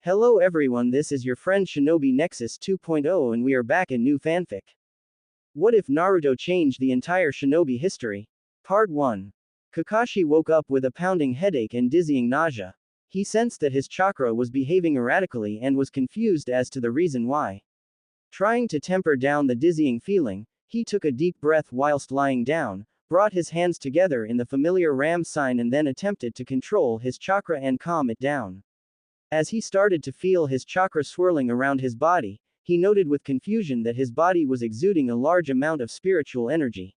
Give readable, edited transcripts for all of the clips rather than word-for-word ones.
Hello everyone, this is your friend Shinobi Nexus 2.0 and we are back in new fanfic. What if Naruto changed the entire Shinobi history? Part 1. Kakashi woke up with a pounding headache and dizzying nausea. He sensed that his chakra was behaving erratically and was confused as to the reason why. Trying to temper down the dizzying feeling, he took a deep breath whilst lying down, brought his hands together in the familiar ram sign and then attempted to control his chakra and calm it down. As he started to feel his chakra swirling around his body, he noted with confusion that his body was exuding a large amount of spiritual energy.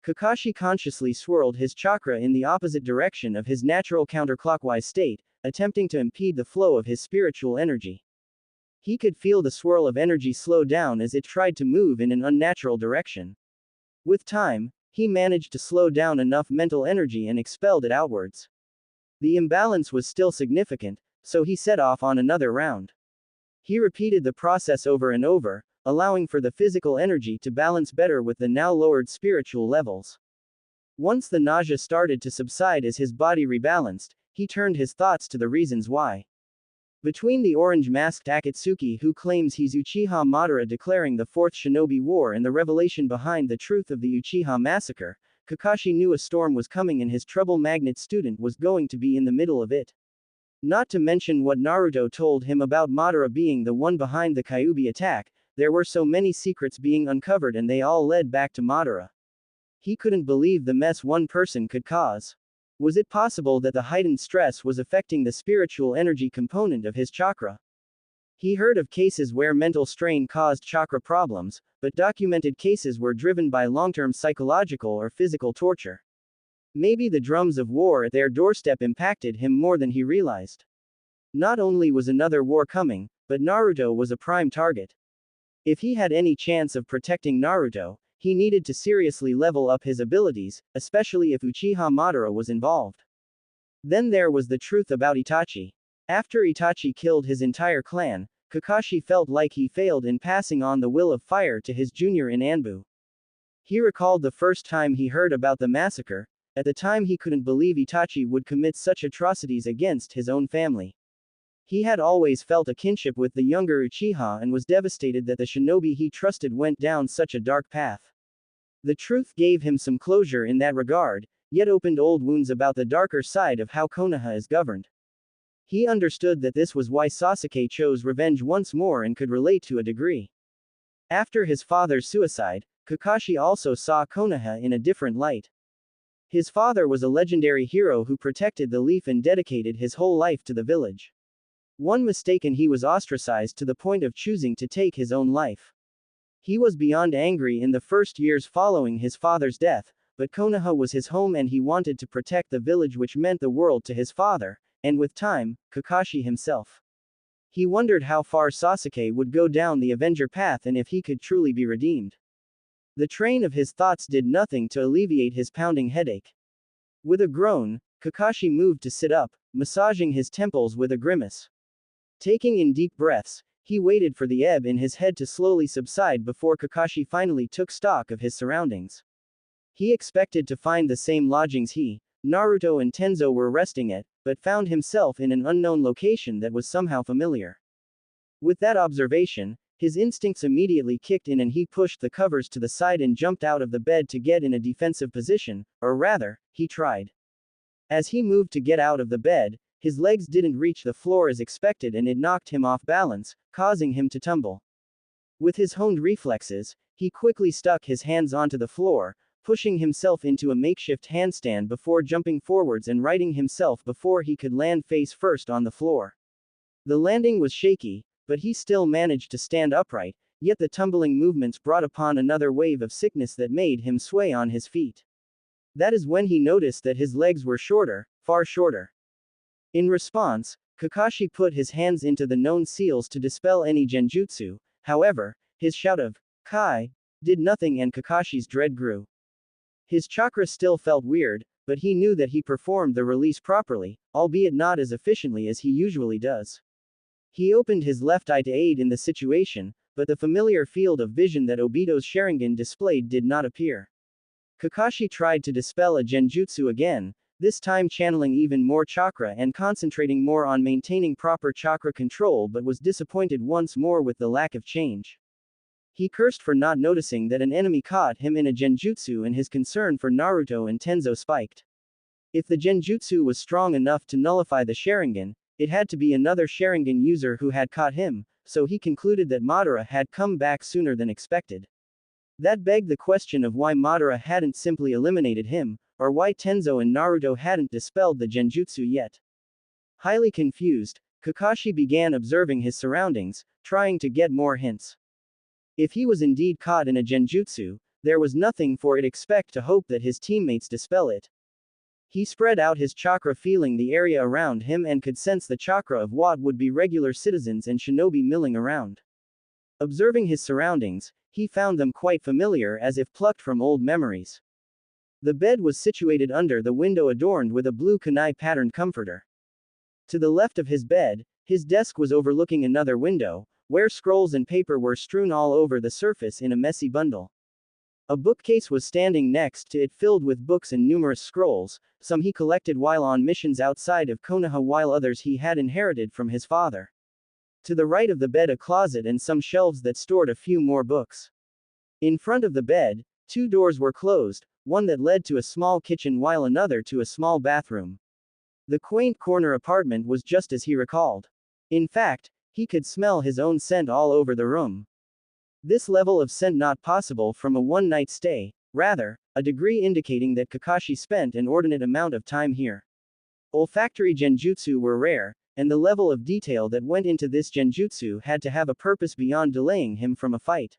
Kakashi consciously swirled his chakra in the opposite direction of his natural counterclockwise state, attempting to impede the flow of his spiritual energy. He could feel the swirl of energy slow down as it tried to move in an unnatural direction. With time, he managed to slow down enough mental energy and expelled it outwards. The imbalance was still significant, so he set off on another round. He repeated the process over and over, allowing for the physical energy to balance better with the now lowered spiritual levels. Once the nausea started to subside as his body rebalanced, he turned his thoughts to the reasons why. Between the orange-masked Akatsuki who claims he's Uchiha Madara declaring the Fourth Shinobi War and the revelation behind the truth of the Uchiha Massacre, Kakashi knew a storm was coming and his trouble magnet student was going to be in the middle of it. Not to mention what Naruto told him about Madara being the one behind the Kyuubi attack, there were so many secrets being uncovered and they all led back to Madara. He couldn't believe the mess one person could cause. Was it possible that the heightened stress was affecting the spiritual energy component of his chakra? He heard of cases where mental strain caused chakra problems, but documented cases were driven by long-term psychological or physical torture. Maybe the drums of war at their doorstep impacted him more than he realized. Not only was another war coming, but Naruto was a prime target. If he had any chance of protecting Naruto, he needed to seriously level up his abilities, especially if Uchiha Madara was involved. Then there was the truth about Itachi. After Itachi killed his entire clan, Kakashi felt like he failed in passing on the will of fire to his junior in Anbu. He recalled the first time he heard about the massacre. At the time he couldn't believe Itachi would commit such atrocities against his own family. He had always felt a kinship with the younger Uchiha and was devastated that the shinobi he trusted went down such a dark path. The truth gave him some closure in that regard, yet opened old wounds about the darker side of how Konoha is governed. He understood that this was why Sasuke chose revenge once more and could relate to a degree. After his father's suicide, Kakashi also saw Konoha in a different light. His father was a legendary hero who protected the leaf and dedicated his whole life to the village. One mistake and he was ostracized to the point of choosing to take his own life. He was beyond angry in the first years following his father's death, but Konoha was his home and he wanted to protect the village which meant the world to his father, and with time, Kakashi himself. He wondered how far Sasuke would go down the Avenger path and if he could truly be redeemed. The train of his thoughts did nothing to alleviate his pounding headache. With a groan, Kakashi moved to sit up, massaging his temples with a grimace. Taking in deep breaths, he waited for the ebb in his head to slowly subside before Kakashi finally took stock of his surroundings. He expected to find the same lodgings he, Naruto and Tenzo were resting at, but found himself in an unknown location that was somehow familiar. With that observation, his instincts immediately kicked in and he pushed the covers to the side and jumped out of the bed to get in a defensive position, or rather, he tried. As he moved to get out of the bed, his legs didn't reach the floor as expected and it knocked him off balance, causing him to tumble. With his honed reflexes, he quickly stuck his hands onto the floor, pushing himself into a makeshift handstand before jumping forwards and righting himself before he could land face first on the floor. The landing was shaky, but he still managed to stand upright, yet the tumbling movements brought upon another wave of sickness that made him sway on his feet. That is when he noticed that his legs were shorter, far shorter. In response, Kakashi put his hands into the known seals to dispel any genjutsu, however, his shout of Kai did nothing and Kakashi's dread grew. His chakra still felt weird, but he knew that he performed the release properly, albeit not as efficiently as he usually does. He opened his left eye to aid in the situation, but the familiar field of vision that Obito's Sharingan displayed did not appear. Kakashi tried to dispel a genjutsu again, this time channeling even more chakra and concentrating more on maintaining proper chakra control, but was disappointed once more with the lack of change. He cursed for not noticing that an enemy caught him in a genjutsu, and his concern for Naruto and Tenzo spiked. If the genjutsu was strong enough to nullify the Sharingan, it had to be another Sharingan user who had caught him, so he concluded that Madara had come back sooner than expected. That begged the question of why Madara hadn't simply eliminated him, or why Tenzo and Naruto hadn't dispelled the genjutsu yet. Highly confused, Kakashi began observing his surroundings, trying to get more hints. If he was indeed caught in a genjutsu, there was nothing for it except to hope that his teammates dispel it. He spread out his chakra, feeling the area around him, and could sense the chakra of what would be regular citizens and shinobi milling around. Observing his surroundings, he found them quite familiar, as if plucked from old memories. The bed was situated under the window, adorned with a blue kunai patterned comforter. To the left of his bed, his desk was overlooking another window, where scrolls and paper were strewn all over the surface in a messy bundle. A bookcase was standing next to it, filled with books and numerous scrolls, some he collected while on missions outside of Konoha, while others he had inherited from his father. To the right of the bed, a closet and some shelves that stored a few more books. In front of the bed, two doors were closed, one that led to a small kitchen while another to a small bathroom. The quaint corner apartment was just as he recalled. In fact, he could smell his own scent all over the room. This level of scent not possible from a one-night stay, rather, a degree indicating that Kakashi spent an inordinate amount of time here. Olfactory genjutsu were rare, and the level of detail that went into this genjutsu had to have a purpose beyond delaying him from a fight.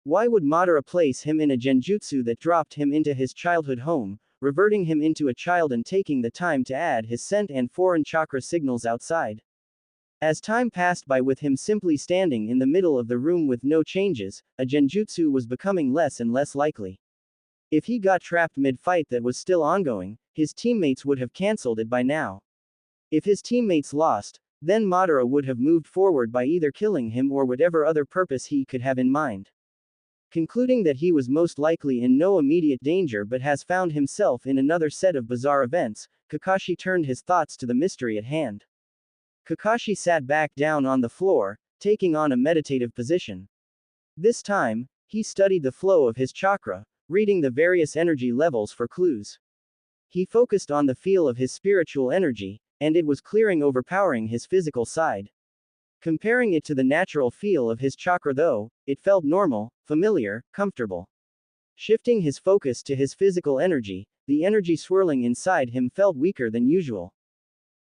Why would Madara place him in a genjutsu that dropped him into his childhood home, reverting him into a child and taking the time to add his scent and foreign chakra signals outside? As time passed by with him simply standing in the middle of the room with no changes, a genjutsu was becoming less and less likely. If he got trapped mid-fight that was still ongoing, his teammates would have cancelled it by now. If his teammates lost, then Madara would have moved forward by either killing him or whatever other purpose he could have in mind. Concluding that he was most likely in no immediate danger but has found himself in another set of bizarre events, Kakashi turned his thoughts to the mystery at hand. Kakashi sat back down on the floor, taking on a meditative position. This time, he studied the flow of his chakra, reading the various energy levels for clues. He focused on the feel of his spiritual energy, and it was clearing, overpowering his physical side. Comparing it to the natural feel of his chakra, though, it felt normal, familiar, comfortable. Shifting his focus to his physical energy, the energy swirling inside him felt weaker than usual.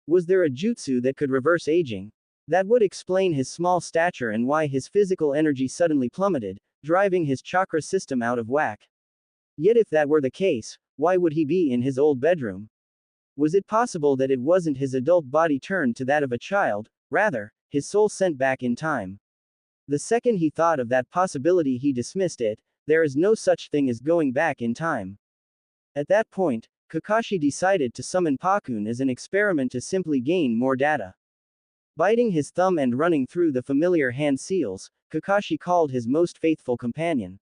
Was there a jutsu that could reverse aging? That would explain his small stature and why his physical energy suddenly plummeted, driving his chakra system out of whack. Yet if that were the case, why would he be in his old bedroom? Was it possible that it wasn't his adult body turned to that of a child, rather, his soul sent back in time? The second he thought of that possibility, he dismissed it. There is no such thing as going back in time. At that point, Kakashi decided to summon Pakun as an experiment to simply gain more data. Biting his thumb and running through the familiar hand seals, Kakashi called his most faithful companion.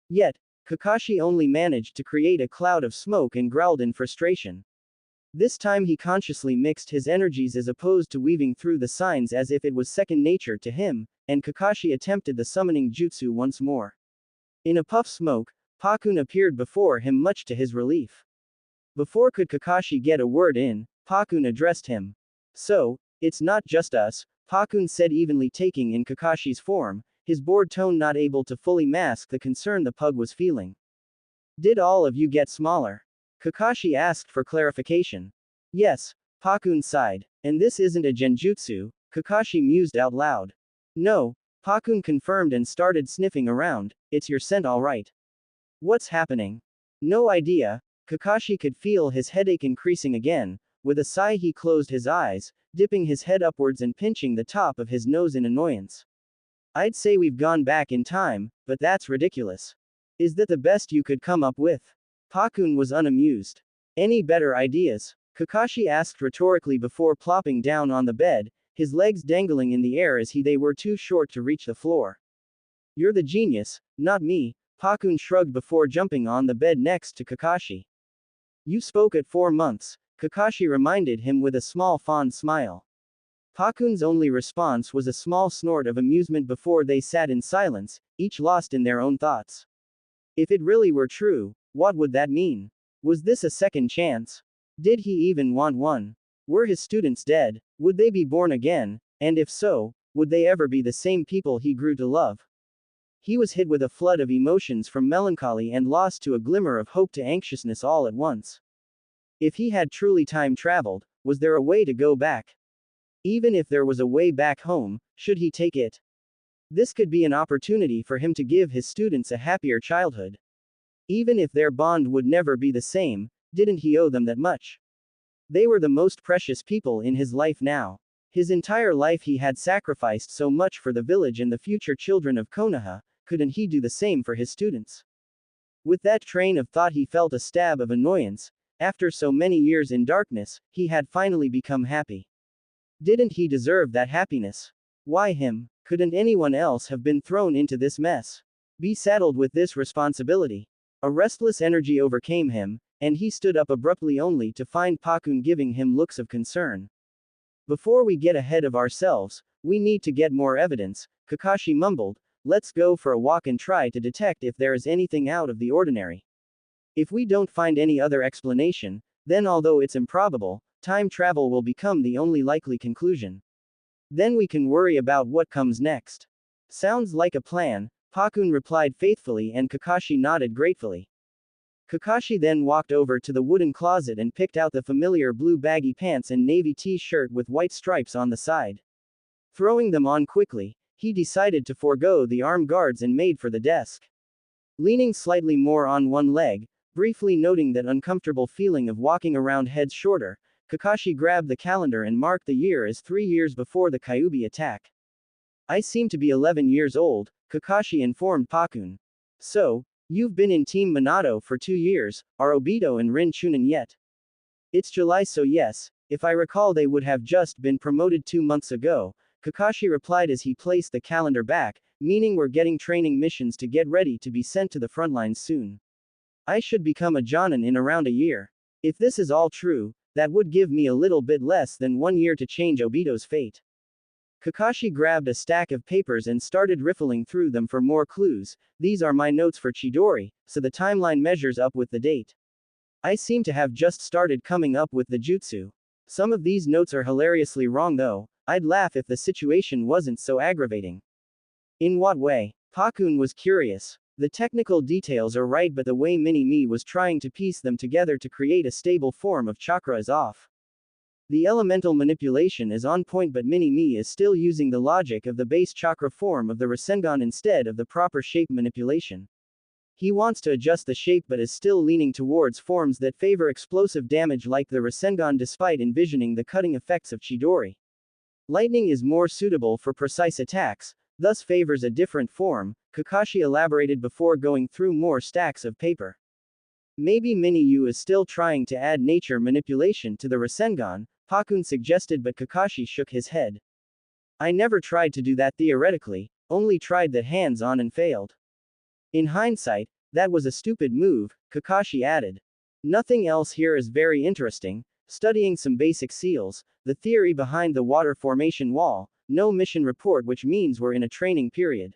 Yet, Kakashi only managed to create a cloud of smoke and growled in frustration. This time he consciously mixed his energies as opposed to weaving through the signs as if it was second nature to him, and Kakashi attempted the summoning jutsu once more. In a puff smoke, Pakun appeared before him, much to his relief. Before could Kakashi get a word in, Pakun addressed him. So, it's not just us, Pakun said evenly, taking in Kakashi's form, his bored tone not able to fully mask the concern the pug was feeling. Did all of you get smaller? Kakashi asked for clarification. Yes, Pakun sighed. And this isn't a genjutsu, Kakashi mused out loud. No, Pakun confirmed and started sniffing around. It's your scent, all right. What's happening? No idea. Kakashi could feel his headache increasing again. With a sigh he closed his eyes, dipping his head upwards and pinching the top of his nose in annoyance. I'd say we've gone back in time, but that's ridiculous. Is that the best you could come up with? Pakun was unamused. Any better ideas? Kakashi asked rhetorically before plopping down on the bed, his legs dangling in the air as they were too short to reach the floor. You're the genius, not me, Pakun shrugged before jumping on the bed next to Kakashi. You spoke at 4 months, Kakashi reminded him with a small fond smile. Pakun's only response was a small snort of amusement before they sat in silence, each lost in their own thoughts. If it really were true, what would that mean? Was this a second chance? Did he even want one? Were his students dead? Would they be born again? And if so, would they ever be the same people he grew to love? He was hit with a flood of emotions from melancholy and loss to a glimmer of hope to anxiousness all at once. If he had truly time traveled, was there a way to go back? Even if there was a way back home, should he take it? This could be an opportunity for him to give his students a happier childhood. Even if their bond would never be the same, didn't he owe them that much? They were the most precious people in his life now. His entire life he had sacrificed so much for the village and the future children of Konoha, couldn't he do the same for his students? With that train of thought he felt a stab of annoyance. After so many years in darkness, he had finally become happy. Didn't he deserve that happiness? Why him? Couldn't anyone else have been thrown into this mess? Be saddled with this responsibility? A restless energy overcame him, and he stood up abruptly only to find Pakun giving him looks of concern. Before we get ahead of ourselves, we need to get more evidence, Kakashi mumbled. Let's go for a walk and try to detect if there is anything out of the ordinary. If we don't find any other explanation, then although it's improbable, time travel will become the only likely conclusion. Then we can worry about what comes next. Sounds like a plan, Pakun replied faithfully and Kakashi nodded gratefully. Kakashi then walked over to the wooden closet and picked out the familiar blue baggy pants and navy t-shirt with white stripes on the side. Throwing them on quickly, he decided to forego the arm guards and made for the desk. Leaning slightly more on one leg, briefly noting that uncomfortable feeling of walking around heads shorter, Kakashi grabbed the calendar and marked the year as 3 years before the Kyuubi attack. I seem to be 11 years old, Kakashi informed Pakun. So, you've been in Team Minato for 2 years, are Obito and Rin Chunin yet? It's July, so yes, if I recall they would have just been promoted 2 months ago, Kakashi replied as he placed the calendar back, meaning we're getting training missions to get ready to be sent to the front lines soon. I should become a Jonin in around a year. If this is all true, that would give me a little bit less than 1 year to change Obito's fate. Kakashi grabbed a stack of papers and started riffling through them for more clues. These are my notes for Chidori, so the timeline measures up with the date. I seem to have just started coming up with the jutsu. Some of these notes are hilariously wrong though. I'd laugh if the situation wasn't so aggravating. In what way? Pakun was curious. The technical details are right, but the way Mini-Me was trying to piece them together to create a stable form of chakra is off. The elemental manipulation is on point, but Mini-Me is still using the logic of the base chakra form of the Rasengan instead of the proper shape manipulation. He wants to adjust the shape but is still leaning towards forms that favor explosive damage like the Rasengan despite envisioning the cutting effects of Chidori. Lightning is more suitable for precise attacks, thus favors a different form, Kakashi elaborated before going through more stacks of paper. Maybe Mini-U is still trying to add nature manipulation to the Rasengan, Pakun suggested, but Kakashi shook his head. I never tried to do that theoretically, only tried that hands-on and failed. In hindsight, that was a stupid move, Kakashi added. Nothing else here is very interesting, studying some basic seals, the theory behind the water formation wall, no mission report, which means we're in a training period.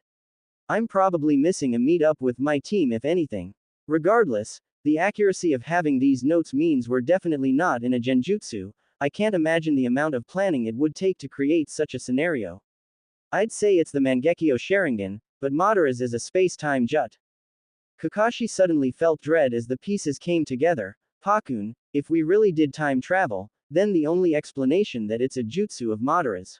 I'm probably missing a meet-up with my team if anything. Regardless, the accuracy of having these notes means we're definitely not in a genjutsu. I can't imagine the amount of planning it would take to create such a scenario. I'd say it's the Mangekyo Sharingan, but Madara's is a space-time jut. Kakashi suddenly felt dread as the pieces came together. Pakun, if we really did time travel, then the only explanation that it's a jutsu of Madara's.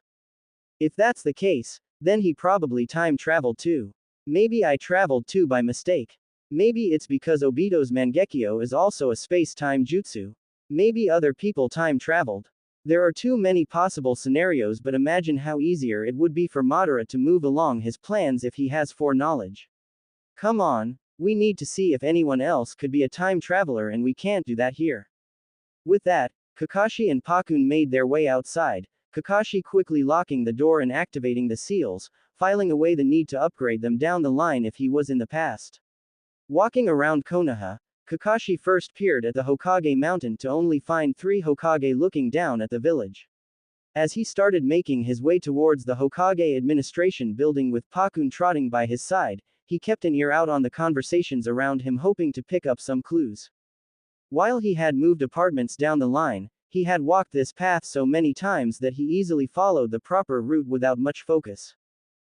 If that's the case, then he probably time traveled too. Maybe I traveled too by mistake. Maybe it's because Obito's Mangekyo is also a space-time jutsu. Maybe other people time traveled. There are too many possible scenarios, but imagine how easier it would be for Madara to move along his plans if he has foreknowledge. Come on, we need to see if anyone else could be a time traveler, and we can't do that here. With that, Kakashi and Pakun made their way outside, Kakashi quickly locking the door and activating the seals, filing away the need to upgrade them down the line if he was in the past. Walking around Konoha, Kakashi first peered at the Hokage mountain to only find 3 Hokage looking down at the village. As he started making his way towards the Hokage administration building with Pakun trotting by his side, he kept an ear out on the conversations around him hoping to pick up some clues. While he had moved apartments down the line, he had walked this path so many times that he easily followed the proper route without much focus.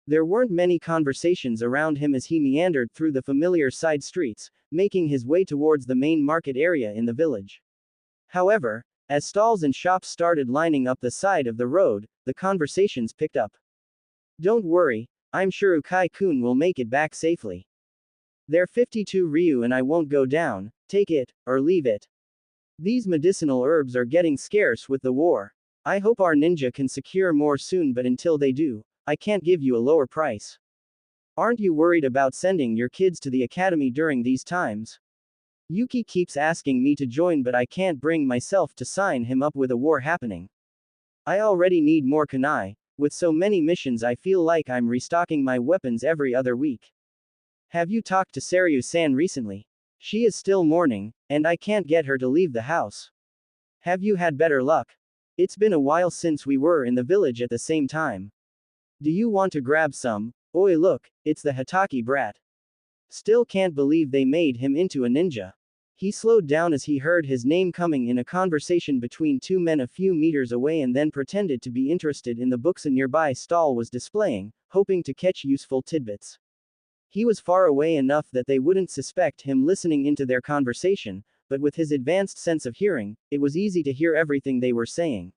There weren't many conversations around him as he meandered through the familiar side streets, making his way towards the main market area in the village. However, as stalls and shops started lining up the side of the road, the conversations picked up. "Don't worry, I'm sure Ukai-kun will make it back safely. They're 52 Ryu and I won't go down, take it, or leave it. These medicinal herbs are getting scarce with the war. I hope our ninja can secure more soon, but until they do, I can't give you a lower price. Aren't you worried about sending your kids to the academy during these times? Yuki keeps asking me to join, but I can't bring myself to sign him up with a war happening. I already need more kunai. With so many missions I feel like I'm restocking my weapons every other week. Have you talked to Saryu-san recently? She is still mourning, and I can't get her to leave the house. Have you had better luck? It's been a while since we were in the village at the same time. Do you want to grab some? Oi, look, it's the Hitaki brat. Still can't believe they made him into a ninja." He slowed down as he heard his name coming in a conversation between 2 men a few meters away and then pretended to be interested in the books a nearby stall was displaying, hoping to catch useful tidbits. He was far away enough that they wouldn't suspect him listening into their conversation, but with his advanced sense of hearing, it was easy to hear everything they were saying.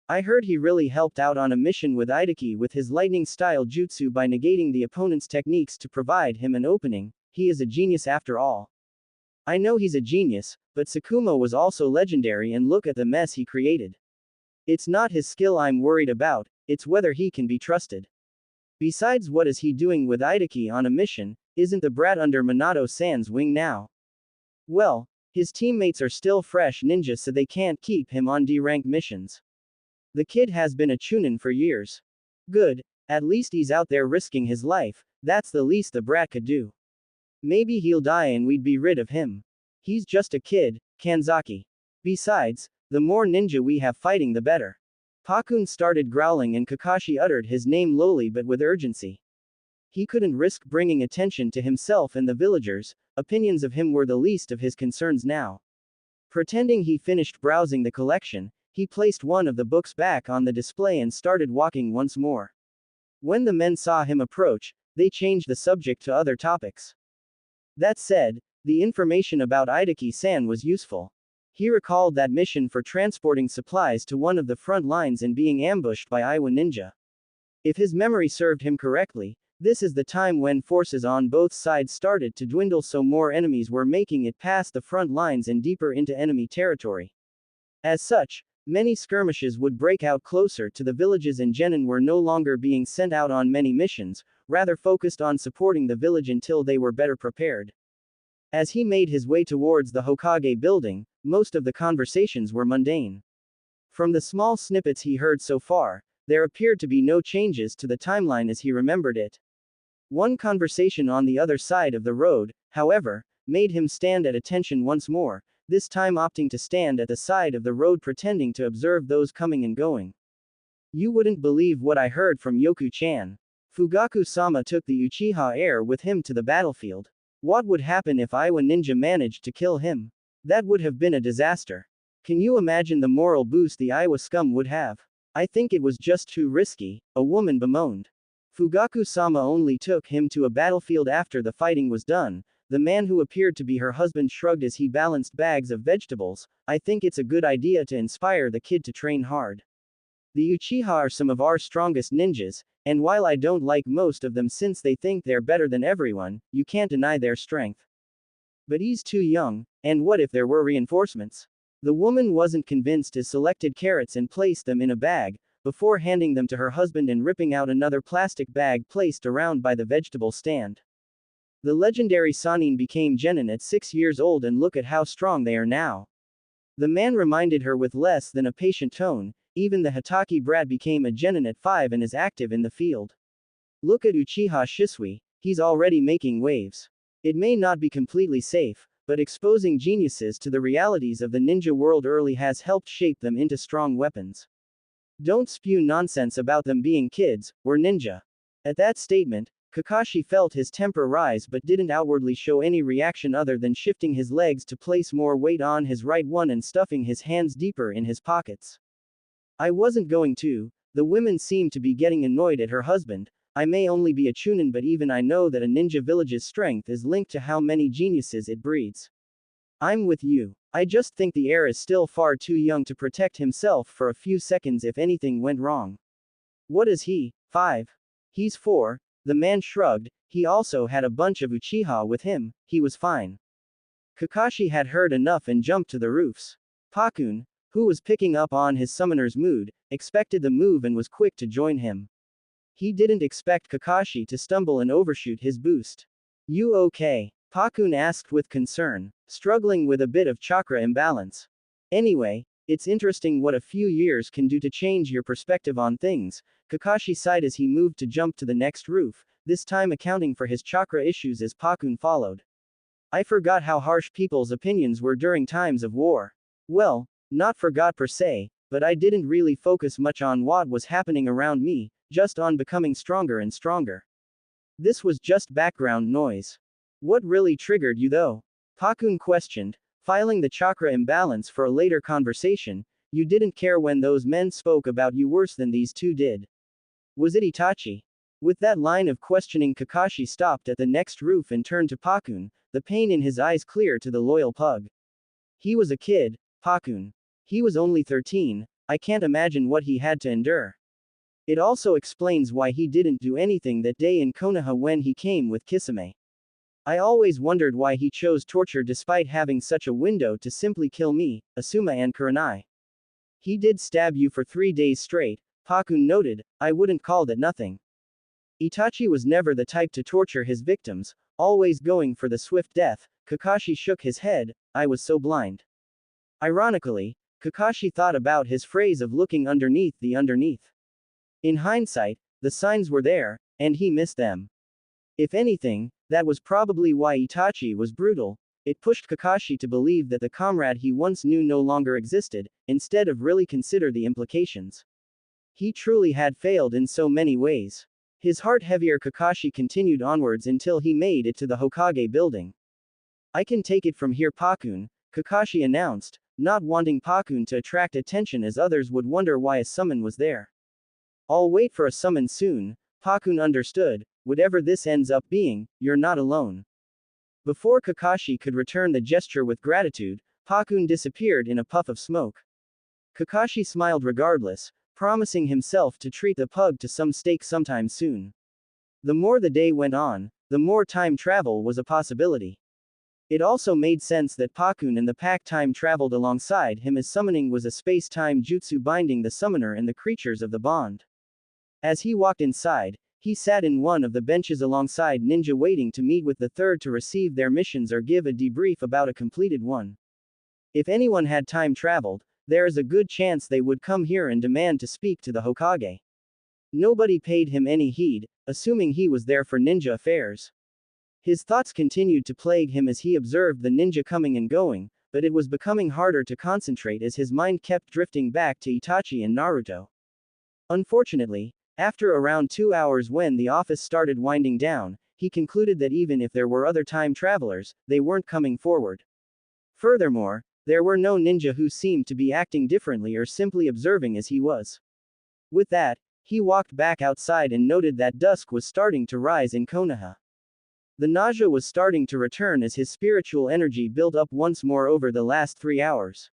"I heard he really helped out on a mission with Idaki with his lightning-style jutsu by negating the opponent's techniques to provide him an opening. He is a genius after all." "I know he's a genius, but Sakuma was also legendary and look at the mess he created. It's not his skill I'm worried about, it's whether he can be trusted. Besides, what is he doing with Idaki on a mission? Isn't the brat under Minato-san's wing now? Well, his teammates are still fresh ninjas so they can't keep him on D-rank missions. The kid has been a chunin for years. Good, at least he's out there risking his life, that's the least the brat could do. Maybe he'll die and we'd be rid of him. He's just a kid, Kanzaki. Besides, the more ninja we have fighting the better." Pakun started growling and Kakashi uttered his name lowly but with urgency. He couldn't risk bringing attention to himself and the villagers, opinions of him were the least of his concerns now. Pretending he finished browsing the collection, he placed one of the books back on the display and started walking once more. When the men saw him approach, they changed the subject to other topics. That said, the information about Idaki-san was useful. He recalled that mission for transporting supplies to one of the front lines and being ambushed by Iwa ninja. If his memory served him correctly, this is the time when forces on both sides started to dwindle, so more enemies were making it past the front lines and deeper into enemy territory. As such, many skirmishes would break out closer to the villages and genin were no longer being sent out on many missions, rather focused on supporting the village until they were better prepared. As he made his way towards the Hokage building, most of the conversations were mundane. From the small snippets he heard so far, there appeared to be no changes to the timeline as he remembered it. One conversation on the other side of the road, however, made him stand at attention once more, this time opting to stand at the side of the road pretending to observe those coming and going. "You wouldn't believe what I heard from Yoku-chan. Fugaku-sama took the Uchiha heir with him to the battlefield. What would happen if Iwa ninja managed to kill him? That would have been a disaster. Can you imagine the moral boost the Iwa scum would have? I think it was just too risky," a woman bemoaned. Fugaku-sama only took him to a battlefield after the fighting was done. The man who appeared to be her husband shrugged as he balanced bags of vegetables. "I think it's a good idea to inspire the kid to train hard. The Uchiha are some of our strongest ninjas, and while I don't like most of them since they think they're better than everyone, you can't deny their strength. But he's too young, and what if there were reinforcements?" The woman wasn't convinced as selected carrots and placed them in a bag, before handing them to her husband and ripping out another plastic bag placed around by the vegetable stand. The legendary Sanin became genin at 6 years old and look at how strong they are now. The man reminded her with less than a patient tone, even the Hitaki brat became a genin at 5 and is active in the field. Look at Uchiha Shisui, he's already making waves. It may not be completely safe, but exposing geniuses to the realities of the ninja world early has helped shape them into strong weapons. Don't spew nonsense about them being kids, we're ninja. At that statement, Kakashi felt his temper rise but didn't outwardly show any reaction other than shifting his legs to place more weight on his right one and stuffing his hands deeper in his pockets. I wasn't going to. The women seem to be getting annoyed at her husband. I may only be a chunin, but even I know that a ninja village's strength is linked to how many geniuses it breeds. I'm with you. I just think the heir is still far too young to protect himself for a few seconds if anything went wrong. What is he? 5. He's 4. The man shrugged. He also had a bunch of Uchiha with him. He was fine. Kakashi had heard enough and jumped to the roofs. Pakun, who was picking up on his summoner's mood, expected the move and was quick to join him. He didn't expect Kakashi to stumble and overshoot his boost. You okay? Pakun asked with concern, struggling with a bit of chakra imbalance. Anyway, it's interesting what a few years can do to change your perspective on things. Kakashi sighed as he moved to jump to the next roof, this time accounting for his chakra issues as Pakun followed. I forgot how harsh people's opinions were during times of war. Well, not forgot per se, but I didn't really focus much on what was happening around me, just on becoming stronger and stronger. This was just background noise. What really triggered you though? Pakun questioned, filing the chakra imbalance for a later conversation. You didn't care when those men spoke about you worse than these two did. Was it Itachi? With that line of questioning, Kakashi stopped at the next roof and turned to Pakun, the pain in his eyes clear to the loyal pug. He was a kid, Pakun. He was only 13, I can't imagine what he had to endure. It also explains why he didn't do anything that day in Konoha when he came with Kisame. I always wondered why he chose torture despite having such a window to simply kill me, Asuma and Kurenai. He did stab you for 3 days straight, Pakun noted. I wouldn't call that nothing. Itachi was never the type to torture his victims, always going for the swift death. Kakashi shook his head, I was so blind. Ironically, Kakashi thought about his phrase of looking underneath the underneath. In hindsight, the signs were there, and he missed them. If anything, that was probably why Itachi was brutal. It pushed Kakashi to believe that the comrade he once knew no longer existed, instead of really consider the implications. He truly had failed in so many ways. His heart heavier, Kakashi continued onwards until he made it to the Hokage building. I can take it from here, Pakun, Kakashi announced, not wanting Pakun to attract attention as others would wonder why a summon was there. I'll wait for a summon soon, Pakun understood. Whatever this ends up being, you're not alone. Before Kakashi could return the gesture with gratitude, Pakun disappeared in a puff of smoke. Kakashi smiled regardless, promising himself to treat the pug to some steak sometime soon. The more the day went on, the more time travel was a possibility. It also made sense that Pakun and the pack time traveled alongside him, as summoning was a space-time jutsu binding the summoner and the creatures of the bond. As he walked inside, he sat in one of the benches alongside Ninja, waiting to meet with the third to receive their missions or give a debrief about a completed one. If anyone had time traveled, there is a good chance they would come here and demand to speak to the Hokage. Nobody paid him any heed, assuming he was there for ninja affairs. His thoughts continued to plague him as he observed the ninja coming and going, but it was becoming harder to concentrate as his mind kept drifting back to Itachi and Naruto. Unfortunately, after around 2 hours when the office started winding down, he concluded that even if there were other time travelers, they weren't coming forward. Furthermore, there were no ninja who seemed to be acting differently or simply observing as he was. With that, he walked back outside and noted that dusk was starting to rise in Konoha. The nausea was starting to return as his spiritual energy built up once more over the last 3 hours.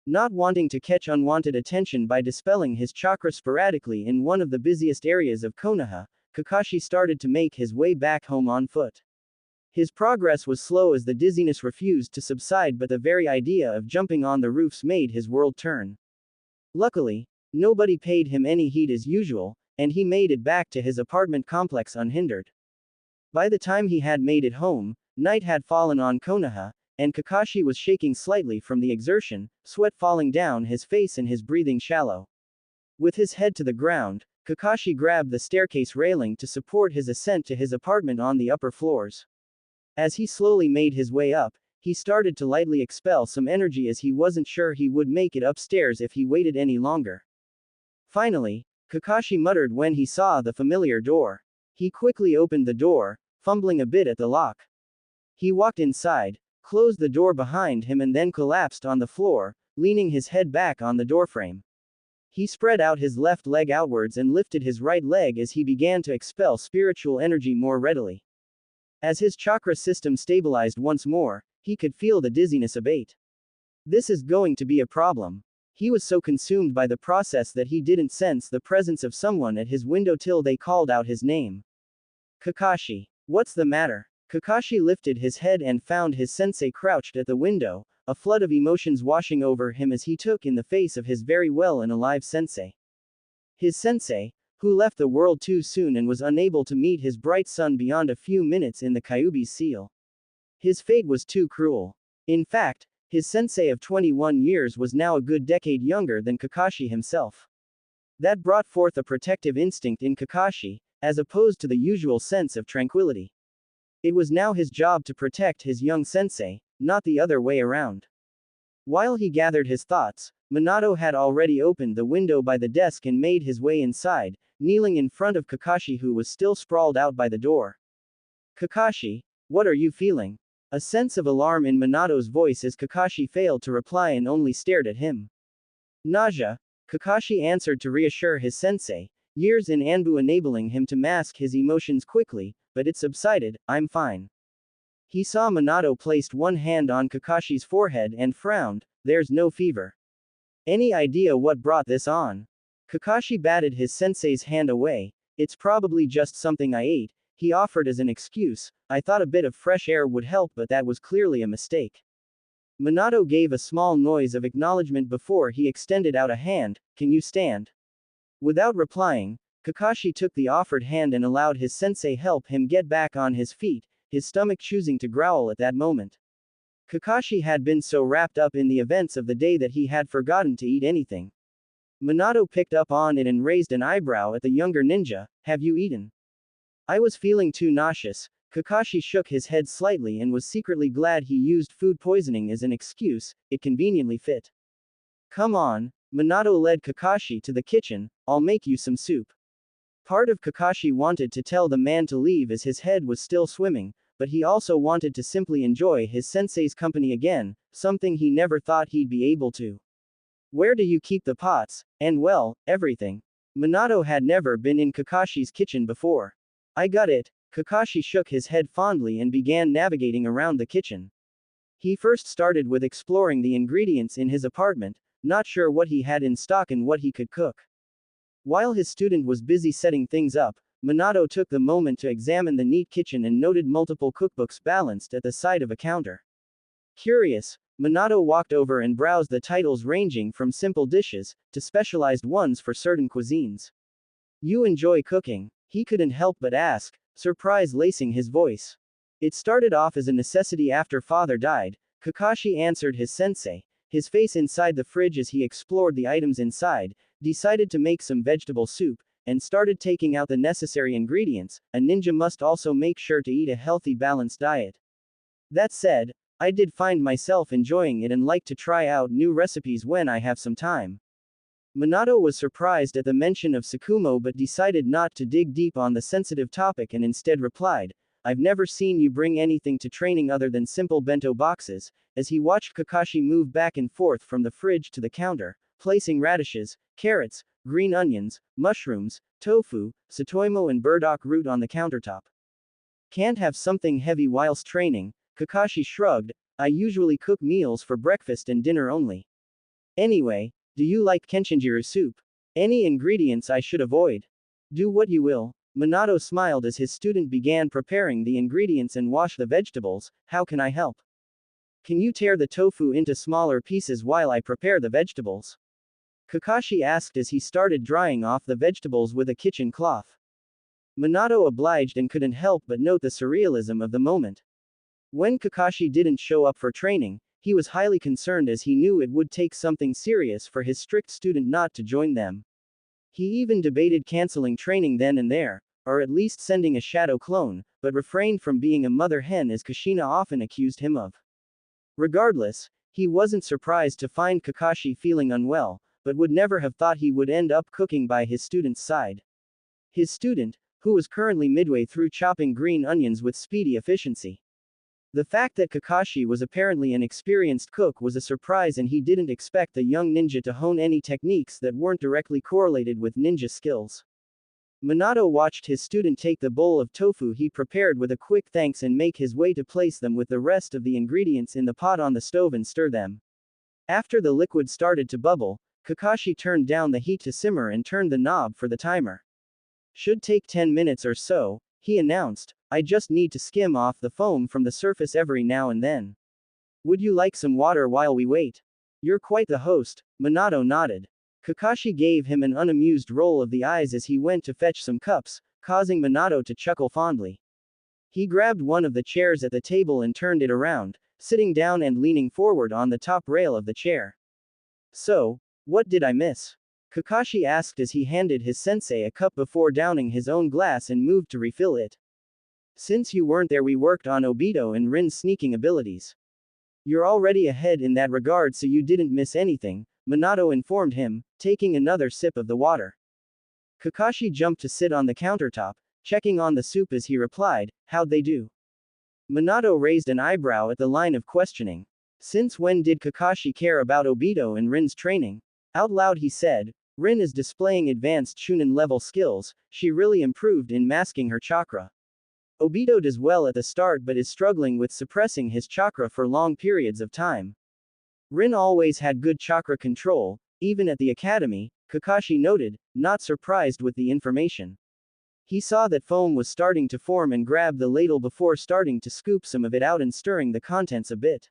Not wanting to catch unwanted attention by dispelling his chakra sporadically in one of the busiest areas of Konoha, Kakashi started to make his way back home on foot. His progress was slow as the dizziness refused to subside, but the very idea of jumping on the roofs made his world turn. Luckily, nobody paid him any heed as usual, and he made it back to his apartment complex unhindered. By the time he had made it home, night had fallen on Konoha, and Kakashi was shaking slightly from the exertion, sweat falling down his face and his breathing shallow. With his head to the ground, Kakashi grabbed the staircase railing to support his ascent to his apartment on the upper floors. As he slowly made his way up, He started to lightly expel some energy as he wasn't sure he would make it upstairs if he waited any longer. Finally, Kakashi muttered when he saw the familiar door. He quickly opened the door, fumbling a bit at the lock. He walked inside, closed the door behind him and then collapsed on the floor, leaning his head back on the doorframe. He spread out his left leg outwards and lifted his right leg as he began to expel spiritual energy more readily. As his chakra system stabilized once more, he could feel the dizziness abate. This is going to be a problem. He was so consumed by the process that he didn't sense the presence of someone at his window till they called out his name. Kakashi. What's the matter? Kakashi lifted his head and found his sensei crouched at the window, a flood of emotions washing over him as he took in the face of his very well and alive sensei. His sensei, who left the world too soon and was unable to meet his bright sun beyond a few minutes in the Kyuubi's seal. His fate was too cruel. In fact, his sensei of 21 years was now a good decade younger than Kakashi himself. That brought forth a protective instinct in Kakashi, as opposed to the usual sense of tranquility. It was now his job to protect his young sensei, not the other way around. While he gathered his thoughts, Minato had already opened the window by the desk and made his way inside, kneeling in front of Kakashi who was still sprawled out by the door. Kakashi, what are you feeling? A sense of alarm in Minato's voice as Kakashi failed to reply and only stared at him. Nausea, Kakashi answered to reassure his sensei, years in Anbu enabling him to mask his emotions quickly, but it subsided. I'm fine. He saw Minato placed one hand on Kakashi's forehead and frowned. There's no fever. Any idea what brought this on? Kakashi batted his sensei's hand away. It's probably just something I ate, he offered as an excuse. I thought a bit of fresh air would help, but that was clearly a mistake. Minato gave a small noise of acknowledgement before he extended out a hand. Can you stand? Without replying, Kakashi took the offered hand and allowed his sensei help him get back on his feet, his stomach choosing to growl at that moment. Kakashi had been so wrapped up in the events of the day that he had forgotten to eat anything. Minato picked up on it and raised an eyebrow at the younger ninja. Have you eaten? I was feeling too nauseous. Kakashi shook his head slightly and was secretly glad he used food poisoning as an excuse. It conveniently fit. Come on. Minato led Kakashi to the kitchen. I'll make you some soup. Part of Kakashi wanted to tell the man to leave as his head was still swimming, but he also wanted to simply enjoy his sensei's company again, something he never thought he'd be able to. Where do you keep the pots? And well, everything. Minato had never been in Kakashi's kitchen before. I got it. Kakashi shook his head fondly and began navigating around the kitchen. He first started with exploring the ingredients in his apartment, not sure what he had in stock and what he could cook. While his student was busy setting things up, Minato took the moment to examine the neat kitchen and noted multiple cookbooks balanced at the side of a counter. Curious, Minato walked over and browsed the titles ranging from simple dishes to specialized ones for certain cuisines. You enjoy cooking? He couldn't help but ask, surprise lacing his voice. It started off as a necessity after father died, Kakashi answered his sensei, his face inside the fridge as he explored the items inside, decided to make some vegetable soup, and started taking out the necessary ingredients. A ninja must also make sure to eat a healthy balanced diet. That said, I did find myself enjoying it and like to try out new recipes when I have some time. Minato was surprised at the mention of Tsukumo but decided not to dig deep on the sensitive topic and instead replied, I've never seen you bring anything to training other than simple bento boxes, as he watched Kakashi move back and forth from the fridge to the counter, placing radishes, carrots, green onions, mushrooms, tofu, satoimo and burdock root on the countertop. Can't have something heavy whilst training, Kakashi shrugged, I usually cook meals for breakfast and dinner only. Anyway, do you like Kenshinjiru soup? Any ingredients I should avoid? Do what you will. Minato smiled as his student began preparing the ingredients and wash the vegetables. How can I help? Can you tear the tofu into smaller pieces while I prepare the vegetables? Kakashi asked as he started drying off the vegetables with a kitchen cloth. Minato obliged and couldn't help but note the surrealism of the moment. When Kakashi didn't show up for training, he was highly concerned as he knew it would take something serious for his strict student not to join them. He even debated canceling training then and there, or at least sending a shadow clone, but refrained from being a mother hen as Kushina often accused him of. Regardless, he wasn't surprised to find Kakashi feeling unwell, but would never have thought he would end up cooking by his student's side. His student, who was currently midway through chopping green onions with speedy efficiency. The fact that Kakashi was apparently an experienced cook was a surprise, and he didn't expect the young ninja to hone any techniques that weren't directly correlated with ninja skills. Minato watched his student take the bowl of tofu he prepared with a quick thanks and make his way to place them with the rest of the ingredients in the pot on the stove and stir them. After the liquid started to bubble, Kakashi turned down the heat to simmer and turned the knob for the timer. Should take 10 minutes or so, he announced. I just need to skim off the foam from the surface every now and then. Would you like some water while we wait? You're quite the host, Minato nodded. Kakashi gave him an unamused roll of the eyes as he went to fetch some cups, causing Minato to chuckle fondly. He grabbed one of the chairs at the table and turned it around, sitting down and leaning forward on the top rail of the chair. So, what did I miss? Kakashi asked as he handed his sensei a cup before downing his own glass and moved to refill it. Since you weren't there, we worked on Obito and Rin's sneaking abilities. You're already ahead in that regard, so you didn't miss anything, Minato informed him, taking another sip of the water. Kakashi jumped to sit on the countertop, checking on the soup as he replied, how'd they do? Minato raised an eyebrow at the line of questioning. Since when did Kakashi care about Obito and Rin's training? Out loud he said, Rin is displaying advanced Chunin level skills, she really improved in masking her chakra. Obito does well at the start but is struggling with suppressing his chakra for long periods of time. Rin always had good chakra control, even at the academy, Kakashi noted, not surprised with the information. He saw that foam was starting to form and grabbed the ladle before starting to scoop some of it out and stirring the contents a bit.